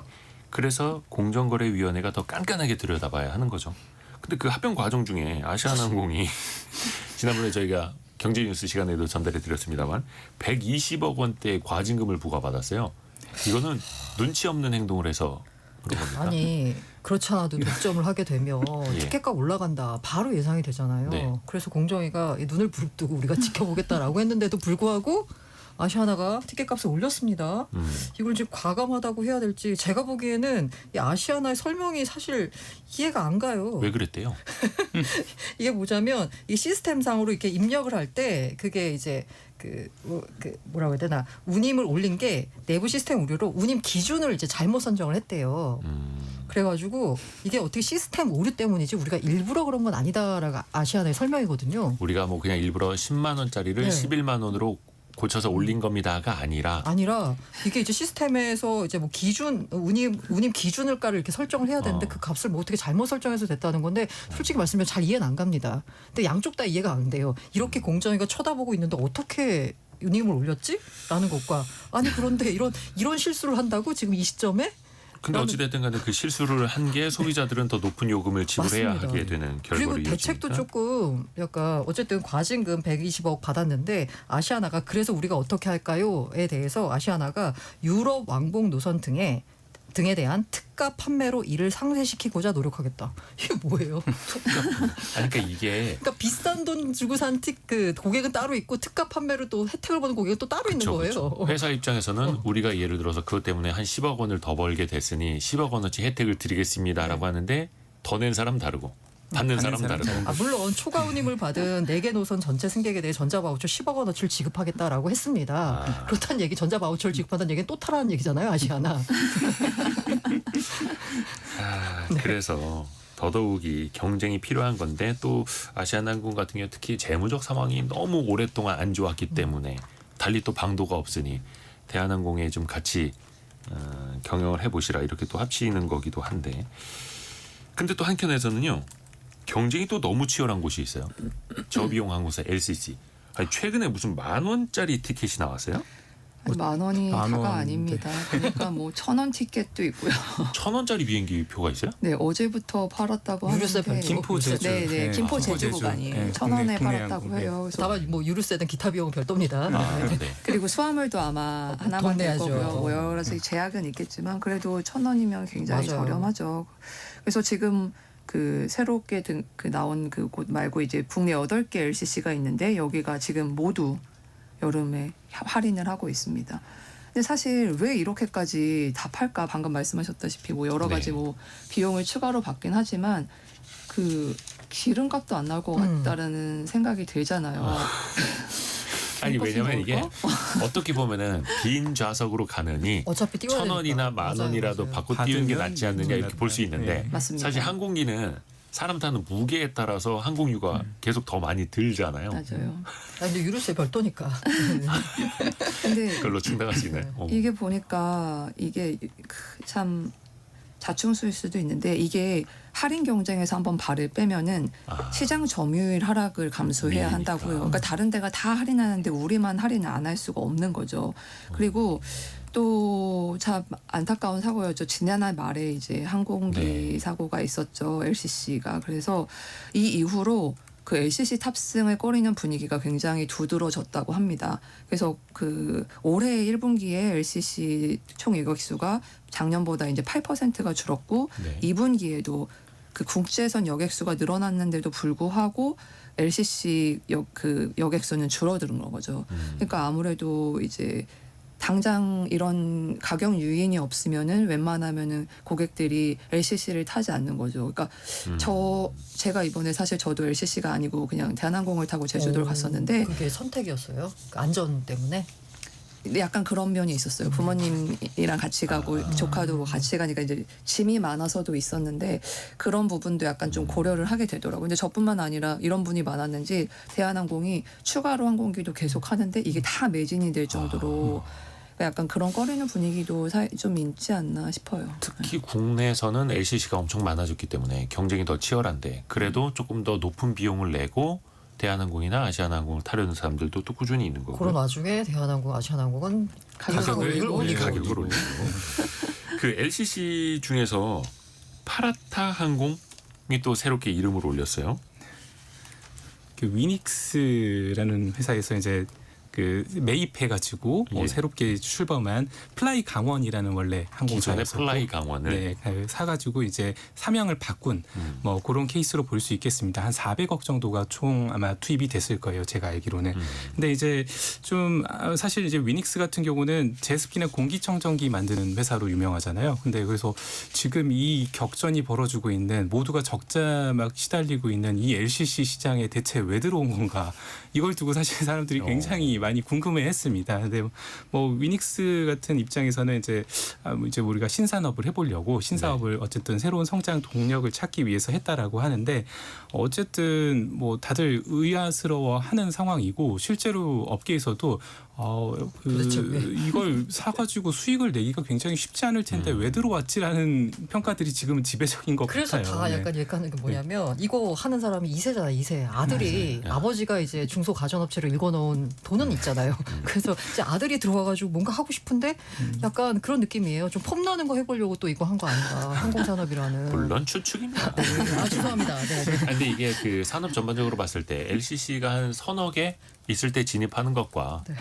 그래서 공정거래위원회가 더 깐깐하게 들여다봐야 하는 거죠. 근데 그 합병 과정 중에 아시아나항공이 지난번에 저희가 경제뉴스 시간에도 전달해 드렸습니다만 120억 원대의 과징금을 부과받았어요. 이거는 눈치 없는 행동을 해서 그런 겁니까? 아니 그렇지 않아도 독점을 하게 되면 예. 티켓값 올라간다 바로 예상이 되잖아요. 네. 그래서 공정위가 이 눈을 부릅뜨고 우리가 지켜보겠다라고 했는데도 불구하고 아시아나가 티켓값을 올렸습니다. 이걸 지금 과감하다고 해야 될지 제가 보기에는 이 아시아나의 설명이 사실 이해가 안 가요. 왜 그랬대요? 이게 뭐냐면 이 시스템상으로 이렇게 입력을 할 때 그게 이제 뭐라고 해야 되나 운임을 올린 게 내부 시스템 오류로 운임 기준을 이제 잘못 선정을 했대요. 그래가지고 이게 어떻게 시스템 오류 때문이지 우리가 일부러 그런 건 아니다라고 아시아나의 설명이거든요. 우리가 뭐 그냥 일부러 10만 원짜리를 네. 11만 원으로 고쳐서 올린 겁니다가 아니라 이게 이제 시스템에서 이제 뭐 기준 운임 기준을가를 이렇게 설정을 해야 되는데 그 값을 뭐 어떻게 잘못 설정해서 됐다는 건데 솔직히 말씀드리면 잘 이해는 안 갑니다. 근데 양쪽 다 이해가 안 돼요. 이렇게 공정위가 쳐다보고 있는데 어떻게 운임을 올렸지? 라는 것과 아니 그런데 이런 실수를 한다고 지금 이 시점에? 근데 어찌됐든 간에 그 실수를 한 게 소비자들은 더 높은 요금을 지불해야 맞습니다. 하게 되는 결과로 그리고 이어지니까. 대책도 조금 약간 어쨌든 과징금 120억 받았는데 아시아나가 그래서 우리가 어떻게 할까요?에 대해서 아시아나가 유럽 왕복 노선 등에 대한 특가 판매로 이를 상쇄시키고자 노력하겠다. 이게 뭐예요? 아니, 그러니까 이게 그러니까 비싼 돈 주고 산 고객은 따로 있고 특가 판매로 또 혜택을 받는 고객은 또 따로 있는 거예요. 회사 입장에서는 우리가 예를 들어서 그것 때문에 한 10억 원을 더 벌게 됐으니 10억 원어치 혜택을 드리겠습니다라고 하는데 더 낸 사람 다르고 받는 사람 다르고. 물론 초과 운임을 받은 4개 노선 전체 승객에 대해 전자바우처 10억 원어치를 지급하겠다라고 했습니다. 그렇다는 얘기 전자바우처를 지급한다는 얘기는 또 타라는 얘기잖아요. 아시아나. 그래서 더더욱이 경쟁이 필요한 건데 또 아시아나항공 같은 경우 특히 재무적 상황이 너무 오랫동안 안 좋았기 때문에 달리 또 방도가 없으니 대한항공에 좀 같이 경영을 해보시라 이렇게 또 합치는 거기도 한데 근데 또 한켠에서는요 경쟁이 또 너무 치열한 곳이 있어요. 저비용 항공사 LCC. 아니, 최근에 무슨 10,000원짜리 티켓이 나왔어요? 아니, 10,000원이 만 다가 원, 아닙니다. 그러니까 뭐 1,000원 티켓도 있고요. 1,000원짜리 비행기 표가 있어요? 네, 어제부터 팔았다고 유류세 하는데 별도 김포 제주. 네, 네, 네, 김포 김포 제주 제주. 구간이 네, 1,000원에 국내 팔았다고 항공. 해요. 그래서 다만 뭐 유류세든 기타 비용은 별도입니다. 네. 그리고 수화물도 아마 돈 하나만 될 내야죠. 거고요. 뭐 여러 가지 제약은 있겠지만 그래도 1,000원이면 굉장히 맞아요. 저렴하죠. 그래서 지금 그 새롭게 나온 그 곳 말고 이제 국내 8개 LCC가 있는데 여기가 지금 모두 여름에 할인을 하고 있습니다. 근데 사실 왜 이렇게까지 다 팔까? 방금 말씀하셨다시피 뭐 여러 가지 네. 뭐 비용을 추가로 받긴 하지만 그 기름값도 안 나올 것 같다는 생각이 들잖아요. 아니 왜냐면 이게 먹을 어떻게 보면은 빈 좌석으로 가느니 어차피 띄워야 1,000원이나 되니까. 10,000원이라도 맞아요. 받고 띄우는 게 받으면 낫지 않느냐 이렇게 볼 수 있는데 네. 맞습니다. 사실 항공기는 사람 타는 무게에 따라서 항공유가 계속 더 많이 들잖아요. 맞아요. 근데 유류세 별도니까. 근데 그걸로 충당할 수 있나요? 이게 보니까 이게 참 자충수일 수도 있는데 이게 할인 경쟁에서 한번 발을 빼면은 시장 점유율 하락을 감수해야 밀리니까. 한다고요. 그러니까 다른 데가 다 할인하는데 우리만 할인을 안 할 수가 없는 거죠. 그리고 또 참 안타까운 사고였죠. 지난해 말에 이제 항공기 네. 사고가 있었죠. LCC가. 그래서 이 이후로 그 LCC 탑승을 꺼리는 분위기가 굉장히 두드러졌다고 합니다. 그래서 그 올해 1분기에 LCC 총 여객수가 작년보다 이제 8%가 줄었고 네. 2분기에도 그 국제선 여객수가 늘어났는데도 불구하고 LCC 여객수는 줄어드는 거죠. 그러니까 아무래도 이제 당장 이런 가격 유인이 없으면은 웬만하면은 고객들이 LCC를 타지 않는 거죠. 그러니까 제가 이번에 사실 저도 LCC가 아니고 그냥 대한항공을 타고 제주도를 갔었는데 그게 선택이었어요. 안전 때문에. 약간 그런 면이 있었어요. 부모님이랑 같이 가고 조카도 같이 가니까 이제 짐이 많아서도 있었는데 그런 부분도 약간 좀 고려를 하게 되더라고요. 근데 저뿐만 아니라 이런 분이 많았는지 대한항공이 추가로 항공기도 계속 하는데 이게 다 매진이 될 정도로 약간 그런 꺼리는 분위기도 좀 있지 않나 싶어요. 특히 국내에서는 LCC가 엄청 많아졌기 때문에 경쟁이 더 치열한데 그래도 조금 더 높은 비용을 내고 대한항공이나 아시아나항공을 타려는 사람들도 또 꾸준히 있는 거고요. 그런 와중에 대한항공, 아시아나항공은 가격을 올리고 가격을 올리고. 그 LCC 중에서 파라타 항공이 또 새롭게 이름을 올렸어요. 그 위닉스라는 회사에서 이제 그 매입해가지고 예. 새롭게 출범한 플라이 강원이라는 원래 기존의 항공사였었고 플라이 강원을 네, 사가지고 이제 사명을 바꾼 뭐 그런 케이스로 볼 수 있겠습니다. 한 400억 정도가 총 아마 투입이 됐을 거예요. 제가 알기로는. 근데 이제 좀 사실 이제 위닉스 같은 경우는 제습기나 공기청정기 만드는 회사로 유명하잖아요. 근데 그래서 지금 이 격전이 벌어지고 있는 모두가 적자 막 시달리고 있는 이 LCC 시장에 대체 왜 들어온 건가? 이걸 두고 사실 사람들이 굉장히 많이 궁금해했습니다. 근데 뭐 위닉스 같은 입장에서는 이제 우리가 신산업을 해보려고 신사업을 어쨌든 새로운 성장 동력을 찾기 위해서 했다라고 하는데 어쨌든 뭐 다들 의아스러워하는 상황이고 실제로 업계에서도 도대체 왜? 이걸 사가지고 수익을 내기가 굉장히 쉽지 않을 텐데 왜 들어왔지라는 평가들이 지금은 지배적인 것 그래서 같아요. 다 네. 약간 얘기하는 게 뭐냐면 이거 하는 사람이 2세잖아 2세. 아들이 아버지가 이제 중소 가전업체를 일궈놓은 돈은 있잖아요. 그래서 이제 아들이 들어와가지고 뭔가 하고 싶은데 약간 그런 느낌이에요. 좀 폼나는 거 해보려고 또 이거 한 거 아닌가. 항공산업이라는. 물론 추측입니다. 네. 아 죄송합니다. 네. 네. 근데 이게 그 산업 전반적으로 봤을 때 LCC가 한 서너 개 있을 때 진입하는 것과 네.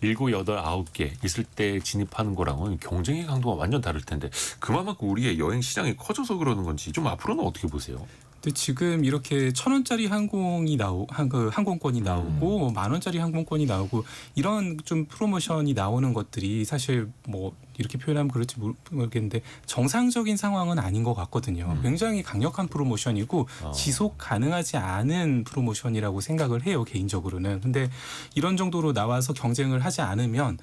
7, 8, 9개 있을 때 진입하는 거랑은 경쟁의 강도가 완전 다를 텐데 그만큼 우리의 여행 시장이 커져서 그러는 건지 좀 앞으로는 어떻게 보세요? 근데 지금 이렇게 1,000원짜리 항공권이 나오고 10,000원짜리 항공권이 나오고 이런 좀 프로모션이 나오는 것들이 사실 뭐 이렇게 표현하면 그럴지 모르겠는데 정상적인 상황은 아닌 것 같거든요. 굉장히 강력한 프로모션이고 지속 가능하지 않은 프로모션이라고 생각을 해요. 개인적으로는. 근데 이런 정도로 나와서 경쟁을 하지 않으면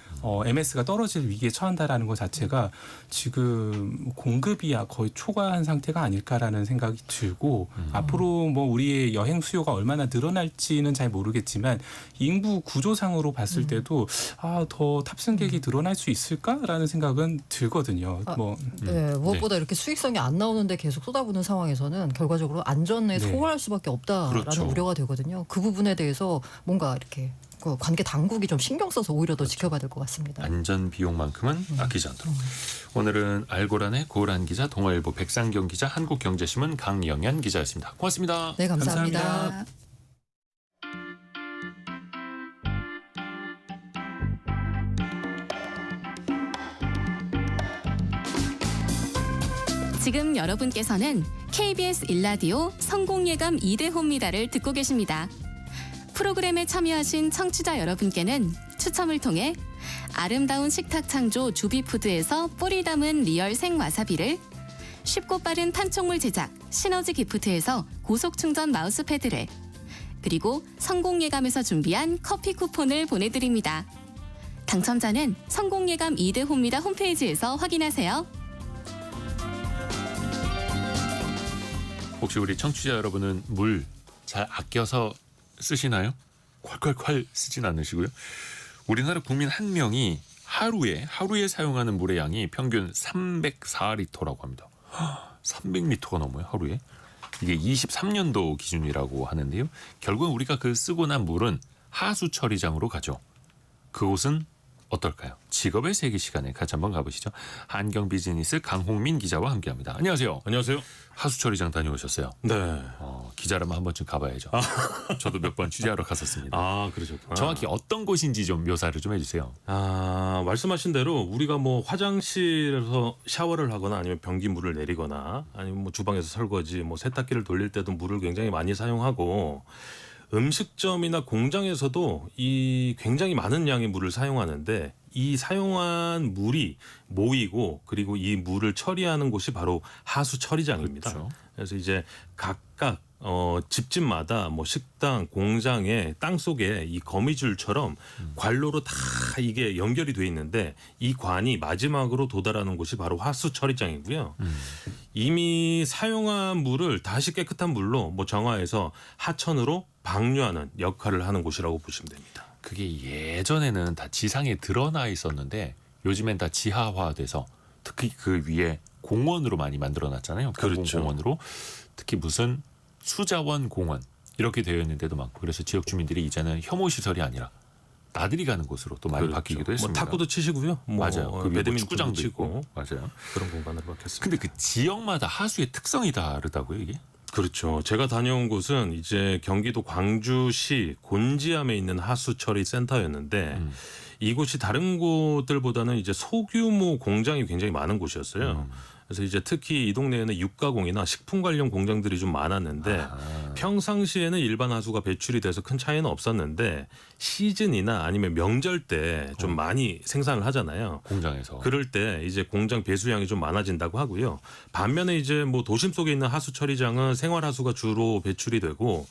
MS가 떨어질 위기에 처한다라는 것 자체가 지금 공급이 거의 초과한 상태가 아닐까라는 생각이 들고 앞으로 뭐 우리의 여행 수요가 얼마나 늘어날지는 잘 모르겠지만 인구 구조상으로 봤을 때도 더 탑승객이 늘어날 수 있을까라는 생각은 들거든요. 네, 무엇보다 이렇게 수익성이 안 나오는데 계속 쏟아부는 상황에서는 결과적으로 안전에 소홀할 수밖에 없다라는 그렇죠. 우려가 되거든요. 그 부분에 대해서 뭔가 이렇게 그 관계 당국이 좀 신경 써서 오히려 더 지켜봐야 될 것 같습니다. 안전 비용만큼은 아끼지 않도록. 오늘은 알고란의 고란 기자, 동아일보 백상경 기자, 한국경제신문 강영현 기자였습니다. 고맙습니다. 네, 감사합니다. 감사합니다. 지금 여러분께서는 KBS 1라디오 성공예감 2대호입니다를 듣고 계십니다. 프로그램에 참여하신 청취자 여러분께는 추첨을 통해 아름다운 식탁 창조 주비푸드에서 뿌리 담은 리얼 생와사비를, 쉽고 빠른 판촉물 제작 시너지 기프트에서 고속 충전 마우스패드를, 그리고 성공예감에서 준비한 커피 쿠폰을 보내드립니다. 당첨자는 성공예감 2대호입니다 홈페이지에서 확인하세요. 혹시 우리 청취자 여러분은 물 잘 아껴서 쓰시나요? 콸콸콸 쓰진 않으시고요. 우리나라 국민 한 명이 하루에 사용하는 물의 양이 평균 304리터라고 합니다. 300리터가 넘어요, 하루에. 이게 23년도 기준이라고 하는데요. 결국은 우리가 그 쓰고 난 물은 하수 처리장으로 가죠. 그곳은 어떨까요? 직업의 세계 시간에 같이 한번 가보시죠. 한경 비즈니스 강홍민 기자와 함께합니다. 안녕하세요. 안녕하세요. 하수 처리장 다녀오셨어요? 네. 기자라면 한 번쯤 가봐야죠. 저도 몇 번 취재하러 갔었습니다. 그러셨구나. 정확히 어떤 곳인지 좀 묘사를 좀 해주세요. 말씀하신 대로 우리가 뭐 화장실에서 샤워를 하거나 아니면 변기 물을 내리거나 아니면 뭐 주방에서 설거지, 뭐 세탁기를 돌릴 때도 물을 굉장히 많이 사용하고 음식점이나 공장에서도 이 굉장히 많은 양의 물을 사용하는데 이 사용한 물이 모이고 그리고 이 물을 처리하는 곳이 바로 하수 처리장입니다. 그렇죠. 그래서 이제 각각 집집마다 뭐 식당, 공장의 땅 속에 이 거미줄처럼 관로로 다 이게 연결이 돼 있는데 이 관이 마지막으로 도달하는 곳이 바로 하수 처리장이고요. 이미 사용한 물을 다시 깨끗한 물로 뭐 정화해서 하천으로 방류하는 역할을 하는 곳이라고 보시면 됩니다. 그게 예전에는 다 지상에 드러나 있었는데 요즘엔 다 지하화돼서 특히 그 위에 공원으로 많이 만들어놨잖아요. 그렇죠. 공원으로 특히 무슨 수자원 공원 이렇게 되어 있는 데도 많고 그래서 지역 주민들이 이제는 혐오 시설이 아니라 나들이 가는 곳으로 또 많이 바뀌기도 뭐 했습니다. 탁구도 치시고요. 뭐 맞아요. 그 배드민턴도 축구장도 치고 있고 맞아요. 그런 공간으로 바뀌었습니다. 근데 그 지역마다 하수의 특성이 다르다고요, 이게? 그렇죠. 제가 다녀온 곳은 이제 경기도 광주시 곤지암에 있는 하수처리 센터였는데 이곳이 다른 곳들보다는 이제 소규모 공장이 굉장히 많은 곳이었어요. 그래서 이제 특히 이 동네에는 육가공이나 식품 관련 공장들이 좀 많았는데 평상시에는 일반 하수가 배출이 돼서 큰 차이는 없었는데 시즌이나 아니면 명절 때 좀 많이 생산을 하잖아요. 공장에서. 그럴 때 이제 공장 배수량이 좀 많아진다고 하고요. 반면에 이제 뭐 도심 속에 있는 하수 처리장은 생활 하수가 주로 배출이 되고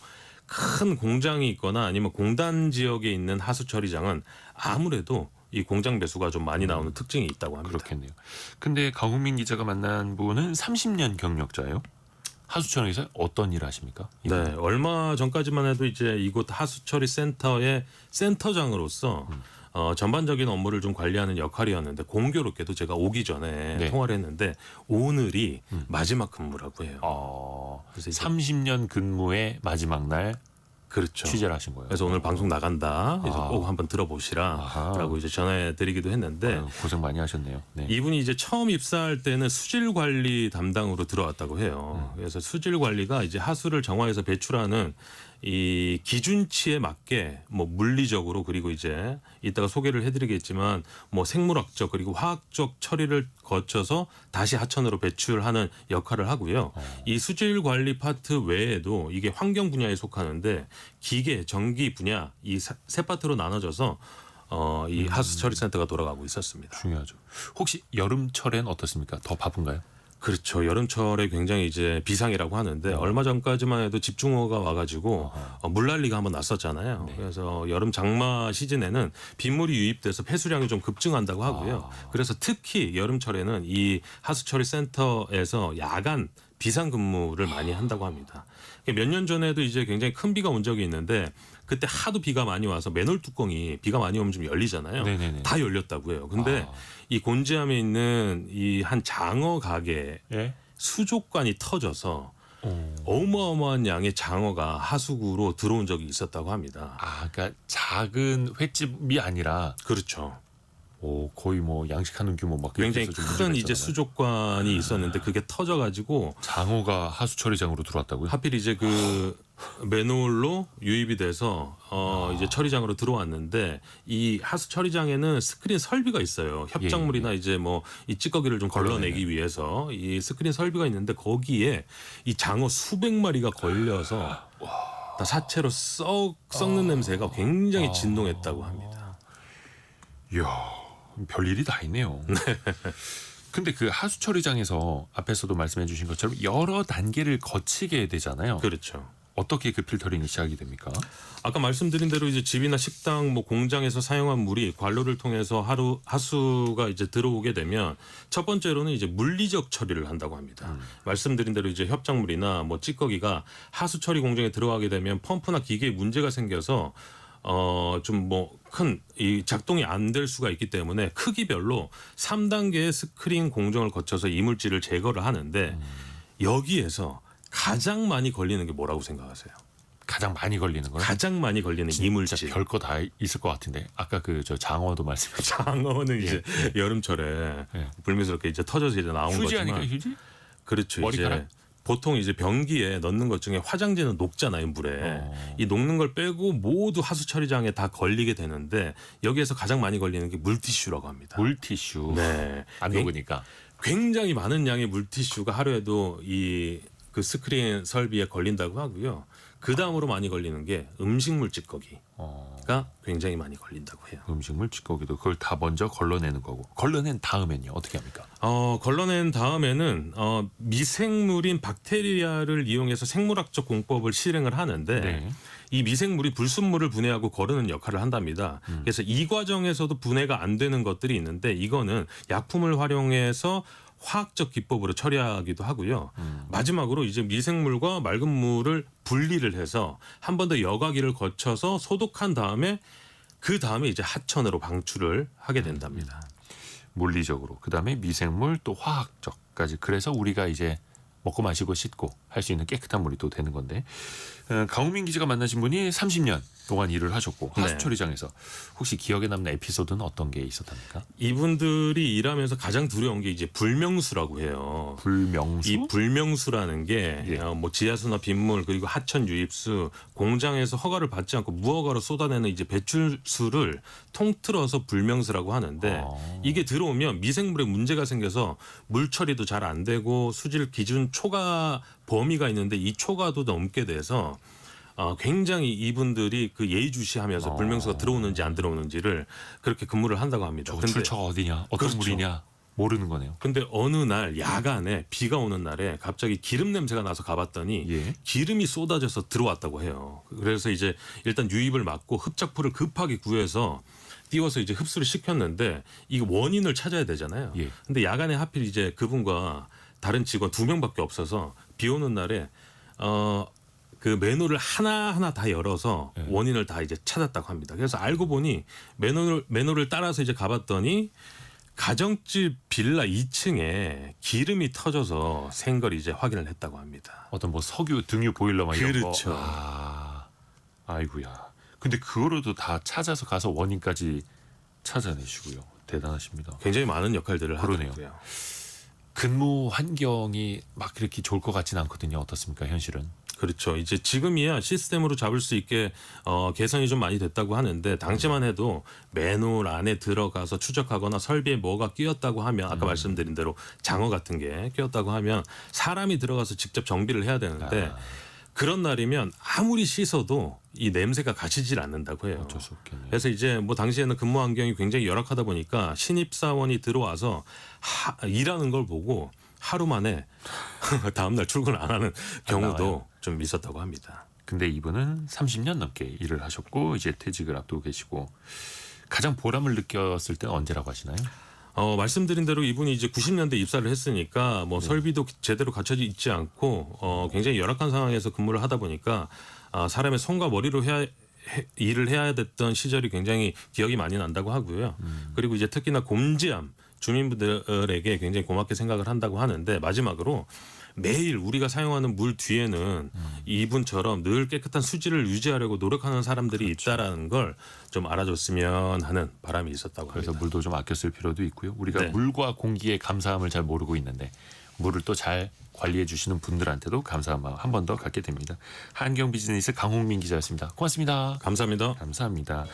큰 공장이 있거나 아니면 공단 지역에 있는 하수 처리장은 아무래도 이 공장 배수가 좀 많이 나오는 특징이 있다고 합니다. 그렇겠네요. 근데 강훈민 기자가 만난 분은 30년 경력자예요. 하수처리에서 어떤 일을 하십니까? 네, 얼마 전까지만 해도 이제 이곳 하수처리 센터의 센터장으로서 전반적인 업무를 좀 관리하는 역할이었는데 공교롭게도 제가 오기 전에 네. 통화를 했는데 오늘이 마지막 근무라고 해요. 그래서 이제 30년 근무의 마지막 날 그렇죠. 취재를 하신 거예요. 그래서 오늘 방송 나간다. 그래서 아. 꼭 한번 아하. 들어보시라라고 이제 전해드리기도 했는데 아유, 고생 많이 하셨네요. 네. 이분이 이제 처음 입사할 때는 수질 관리 담당으로 들어왔다고 해요. 그래서 수질 관리가 이제 하수를 정화해서 배출하는 이 기준치에 맞게 뭐 물리적으로 그리고 이제 이따가 소개를 해드리겠지만 뭐 생물학적 그리고 화학적 처리를 거쳐서 다시 하천으로 배출하는 역할을 하고요. 이 수질 관리 파트 외에도 이게 환경 분야에 속하는데 기계, 전기 분야 이 세 파트로 나눠져서 이 하수 처리 센터가 돌아가고 있었습니다. 중요하죠. 혹시 여름철엔 어떻습니까? 더 바쁜가요? 그렇죠. 여름철에 굉장히 이제 비상이라고 하는데 얼마 전까지만 해도 집중호우가 와가지고 물난리가 한번 났었잖아요. 네. 그래서 여름 장마 시즌에는 빗물이 유입돼서 폐수량이 좀 급증한다고 하고요. 그래서 특히 여름철에는 이 하수처리 센터에서 야간 비상 근무를 많이 한다고 합니다. 몇 년 전에도 이제 굉장히 큰 비가 온 적이 있는데 그때 하도 비가 많이 와서 맨홀 뚜껑이 비가 많이 오면 좀 열리잖아요. 네네네. 다 열렸다고 해요. 근데 이 곤지암에 있는 이 한 장어 가게에 예. 수족관이 터져서 어마어마한 양의 장어가 하수구로 들어온 적이 있었다고 합니다. 그러니까 작은 횟집이 아니라 그렇죠. 거의 뭐 양식하는 규모 막 그렇게 굉장히 해서 좀 큰 문제가 이제 있었잖아요. 수족관이 있었는데 그게 터져가지고 장어가 하수처리장으로 들어왔다고요? 하필 이제 그 맨홀로 유입이 돼서 이제 처리장으로 들어왔는데 이 하수 처리장에는 스크린 설비가 있어요. 협작물이나 이제 뭐 이 찌꺼기를 좀 걸러내기 위해서 이 스크린 설비가 있는데 거기에 이 장어 수백 마리가 걸려서 다 사체로 썩는 냄새가 굉장히 진동했다고 합니다. 이야, 별일이 다 있네요. 근데 그 하수처리장에서 앞에서도 말씀해 주신 것처럼 여러 단계를 거치게 되잖아요. 그렇죠. 어떻게 그 필터링이 시작이 됩니까? 아까 말씀드린 대로 이제 집이나 식당, 뭐 공장에서 사용한 물이 관로를 통해서 하수가 이제 들어오게 되면 첫 번째로는 이제 물리적 처리를 한다고 합니다. 말씀드린 대로 이제 협작물이나 뭐 찌꺼기가 하수 처리 공정에 들어가게 되면 펌프나 기계에 문제가 생겨서 좀 뭐 큰 이 작동이 안 될 수가 있기 때문에 크기별로 3단계의 스크린 공정을 거쳐서 이물질을 제거를 하는데 여기에서 가장 많이 걸리는 게 뭐라고 생각하세요? 가장 많이 걸리는 거요? 가장 많이 걸리는 이물질. 별거 다 있을 것 같은데 아까 그 저 장어도 말씀해 주셨죠. 장어는 이제 여름철에 예. 불미스럽게 이제 터져서 이제 나온 휴지 거지만 아니까 휴지? 그렇죠. 머리카락? 이제 보통 이제 변기에 넣는 것 중에 화장지는 녹잖아요, 물에. 이 녹는 걸 빼고 모두 하수 처리장에 다 걸리게 되는데 여기에서 가장 많이 걸리는 게 물티슈라고 합니다. 물티슈. 네. 안 녹으니까. 굉장히 많은 양의 물티슈가 하루에도 이 그 스크린 설비에 걸린다고 하고요. 그 다음으로 많이 걸리는 게 음식물 찌꺼기가 굉장히 많이 걸린다고 해요. 음식물 찌꺼기도 그걸 다 먼저 걸러내는 거고. 걸러낸 다음엔요 어떻게 합니까? 걸러낸 다음에는 미생물인 박테리아를 이용해서 생물학적 공법을 실행을 하는데 네. 이 미생물이 불순물을 분해하고 거르는 역할을 한답니다. 그래서 이 과정에서도 분해가 안 되는 것들이 있는데 이거는 약품을 활용해서 화학적 기법으로 처리하기도 하고요. 마지막으로 이제 미생물과 맑은 물을 분리를 해서 한 번 더 여과기를 거쳐서 소독한 다음에 그 다음에 이제 하천으로 방출을 하게 된답니다. 물리적으로. 그다음에 미생물 또 화학적까지. 그래서 우리가 이제 먹고 마시고 씻고 할 수 있는 깨끗한 물이 또 되는 건데 강우민 기자가 만나신 분이 30년 동안 일을 하셨고 하수처리장에서 혹시 기억에 남는 에피소드는 어떤 게 있었답니까? 이분들이 일하면서 가장 두려운 게 이제 불명수라고 해요. 불명수? 이 불명수라는 게 예. 뭐 지하수나 빗물 그리고 하천 유입수 공장에서 허가를 받지 않고 무허가로 쏟아내는 이제 배출수를 통틀어서 불명수라고 하는데 이게 들어오면 미생물에 문제가 생겨서 물 처리도 잘 안 되고 수질 기준 초과 범위가 있는데 이 초과도 넘게 돼서 굉장히 이분들이 그 예의주시하면서 불명수가 들어오는지 안 들어오는지를 그렇게 근무를 한다고 합니다. 저 출처가 어디냐? 어떤 그렇죠. 물이냐? 모르는 거네요. 근데 어느 날 야간에 비가 오는 날에 갑자기 기름 냄새가 나서 가봤더니 예. 기름이 쏟아져서 들어왔다고 해요. 그래서 이제 일단 유입을 막고 흡착포를 급하게 구해서 띄워서 이제 흡수를 시켰는데 이 원인을 찾아야 되잖아요. 예. 근데 야간에 하필 이제 그분과 다른 직원 2명밖에 없어서 비 오는 날에 그 맨홀을 하나하나 다 열어서 예. 원인을 다 이제 찾았다고 합니다. 그래서 알고 보니 맨홀을 따라서 이제 가봤더니 가정집 빌라 2층에 기름이 터져서 생 걸 이제 확인을 했다고 합니다. 어떤 뭐 석유 등유 보일러 막 이런 그렇죠. 거. 아이고야. 근데 그거로도 다 찾아서 가서 원인까지 찾아내시고요. 대단하십니다. 굉장히 많은 역할들을 그러네요. 하더라고요. 근무 환경이 막 그렇게 좋을 것 같지는 않거든요. 어떻습니까, 현실은? 그렇죠. 이제 지금이야 시스템으로 잡을 수 있게 개선이 좀 많이 됐다고 하는데 당시만 해도 맨홀 안에 들어가서 추적하거나 설비에 뭐가 끼었다고 하면 아까 말씀드린 대로 장어 같은 게 끼었다고 하면 사람이 들어가서 직접 정비를 해야 되는데 그런 날이면 아무리 씻어도 이 냄새가 가시질 않는다고 해요. 어쩔 수 없겠네요. 그래서 이제 뭐 당시에는 근무 환경이 굉장히 열악하다 보니까 신입 사원이 들어와서 일하는 걸 보고 하루 만에 다음날 출근 안 하는 경우도 나와요. 좀 있었다고 합니다. 근데 이분은 30년 넘게 일을 하셨고 이제 퇴직을 앞두고 계시고 가장 보람을 느꼈을 때는 언제라고 하시나요? 말씀드린 대로 이분이 이제 90년대 입사를 했으니까 뭐 설비도 제대로 갖춰져 있지 않고 굉장히 열악한 상황에서 근무를 하다 보니까 사람의 손과 머리로 일을 해야 됐던 시절이 굉장히 기억이 많이 난다고 하고요. 그리고 이제 특히나 곰지암 주민분들에게 굉장히 고맙게 생각을 한다고 하는데 마지막으로 매일 우리가 사용하는 물 뒤에는 이분처럼 늘 깨끗한 수질을 유지하려고 노력하는 사람들이 있다라는 걸 좀 알아줬으면 하는 바람이 있었다고 그래서 합니다. 물도 좀 아껴 쓸 필요도 있고요. 우리가 네. 물과 공기의 감사함을 잘 모르고 있는데 물을 또 잘 관리해 주시는 분들한테도 감사한 마음 한 번 더 갖게 됩니다. 한경 비즈니스 강홍민 기자였습니다. 고맙습니다. 감사합니다. 감사합니다.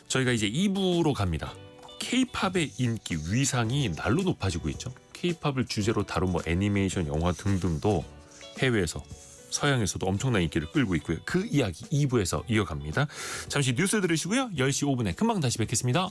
저희가 이제 2부로 갑니다. K-팝의 인기 위상이 날로 높아지고 있죠. K-팝을 주제로 다룬 뭐 애니메이션, 영화 등등도 해외에서 서양에서도 엄청난 인기를 끌고 있고요. 그 이야기 2부에서 이어갑니다. 잠시 뉴스 들으시고요. 10시 5분에 금방 다시 뵙겠습니다.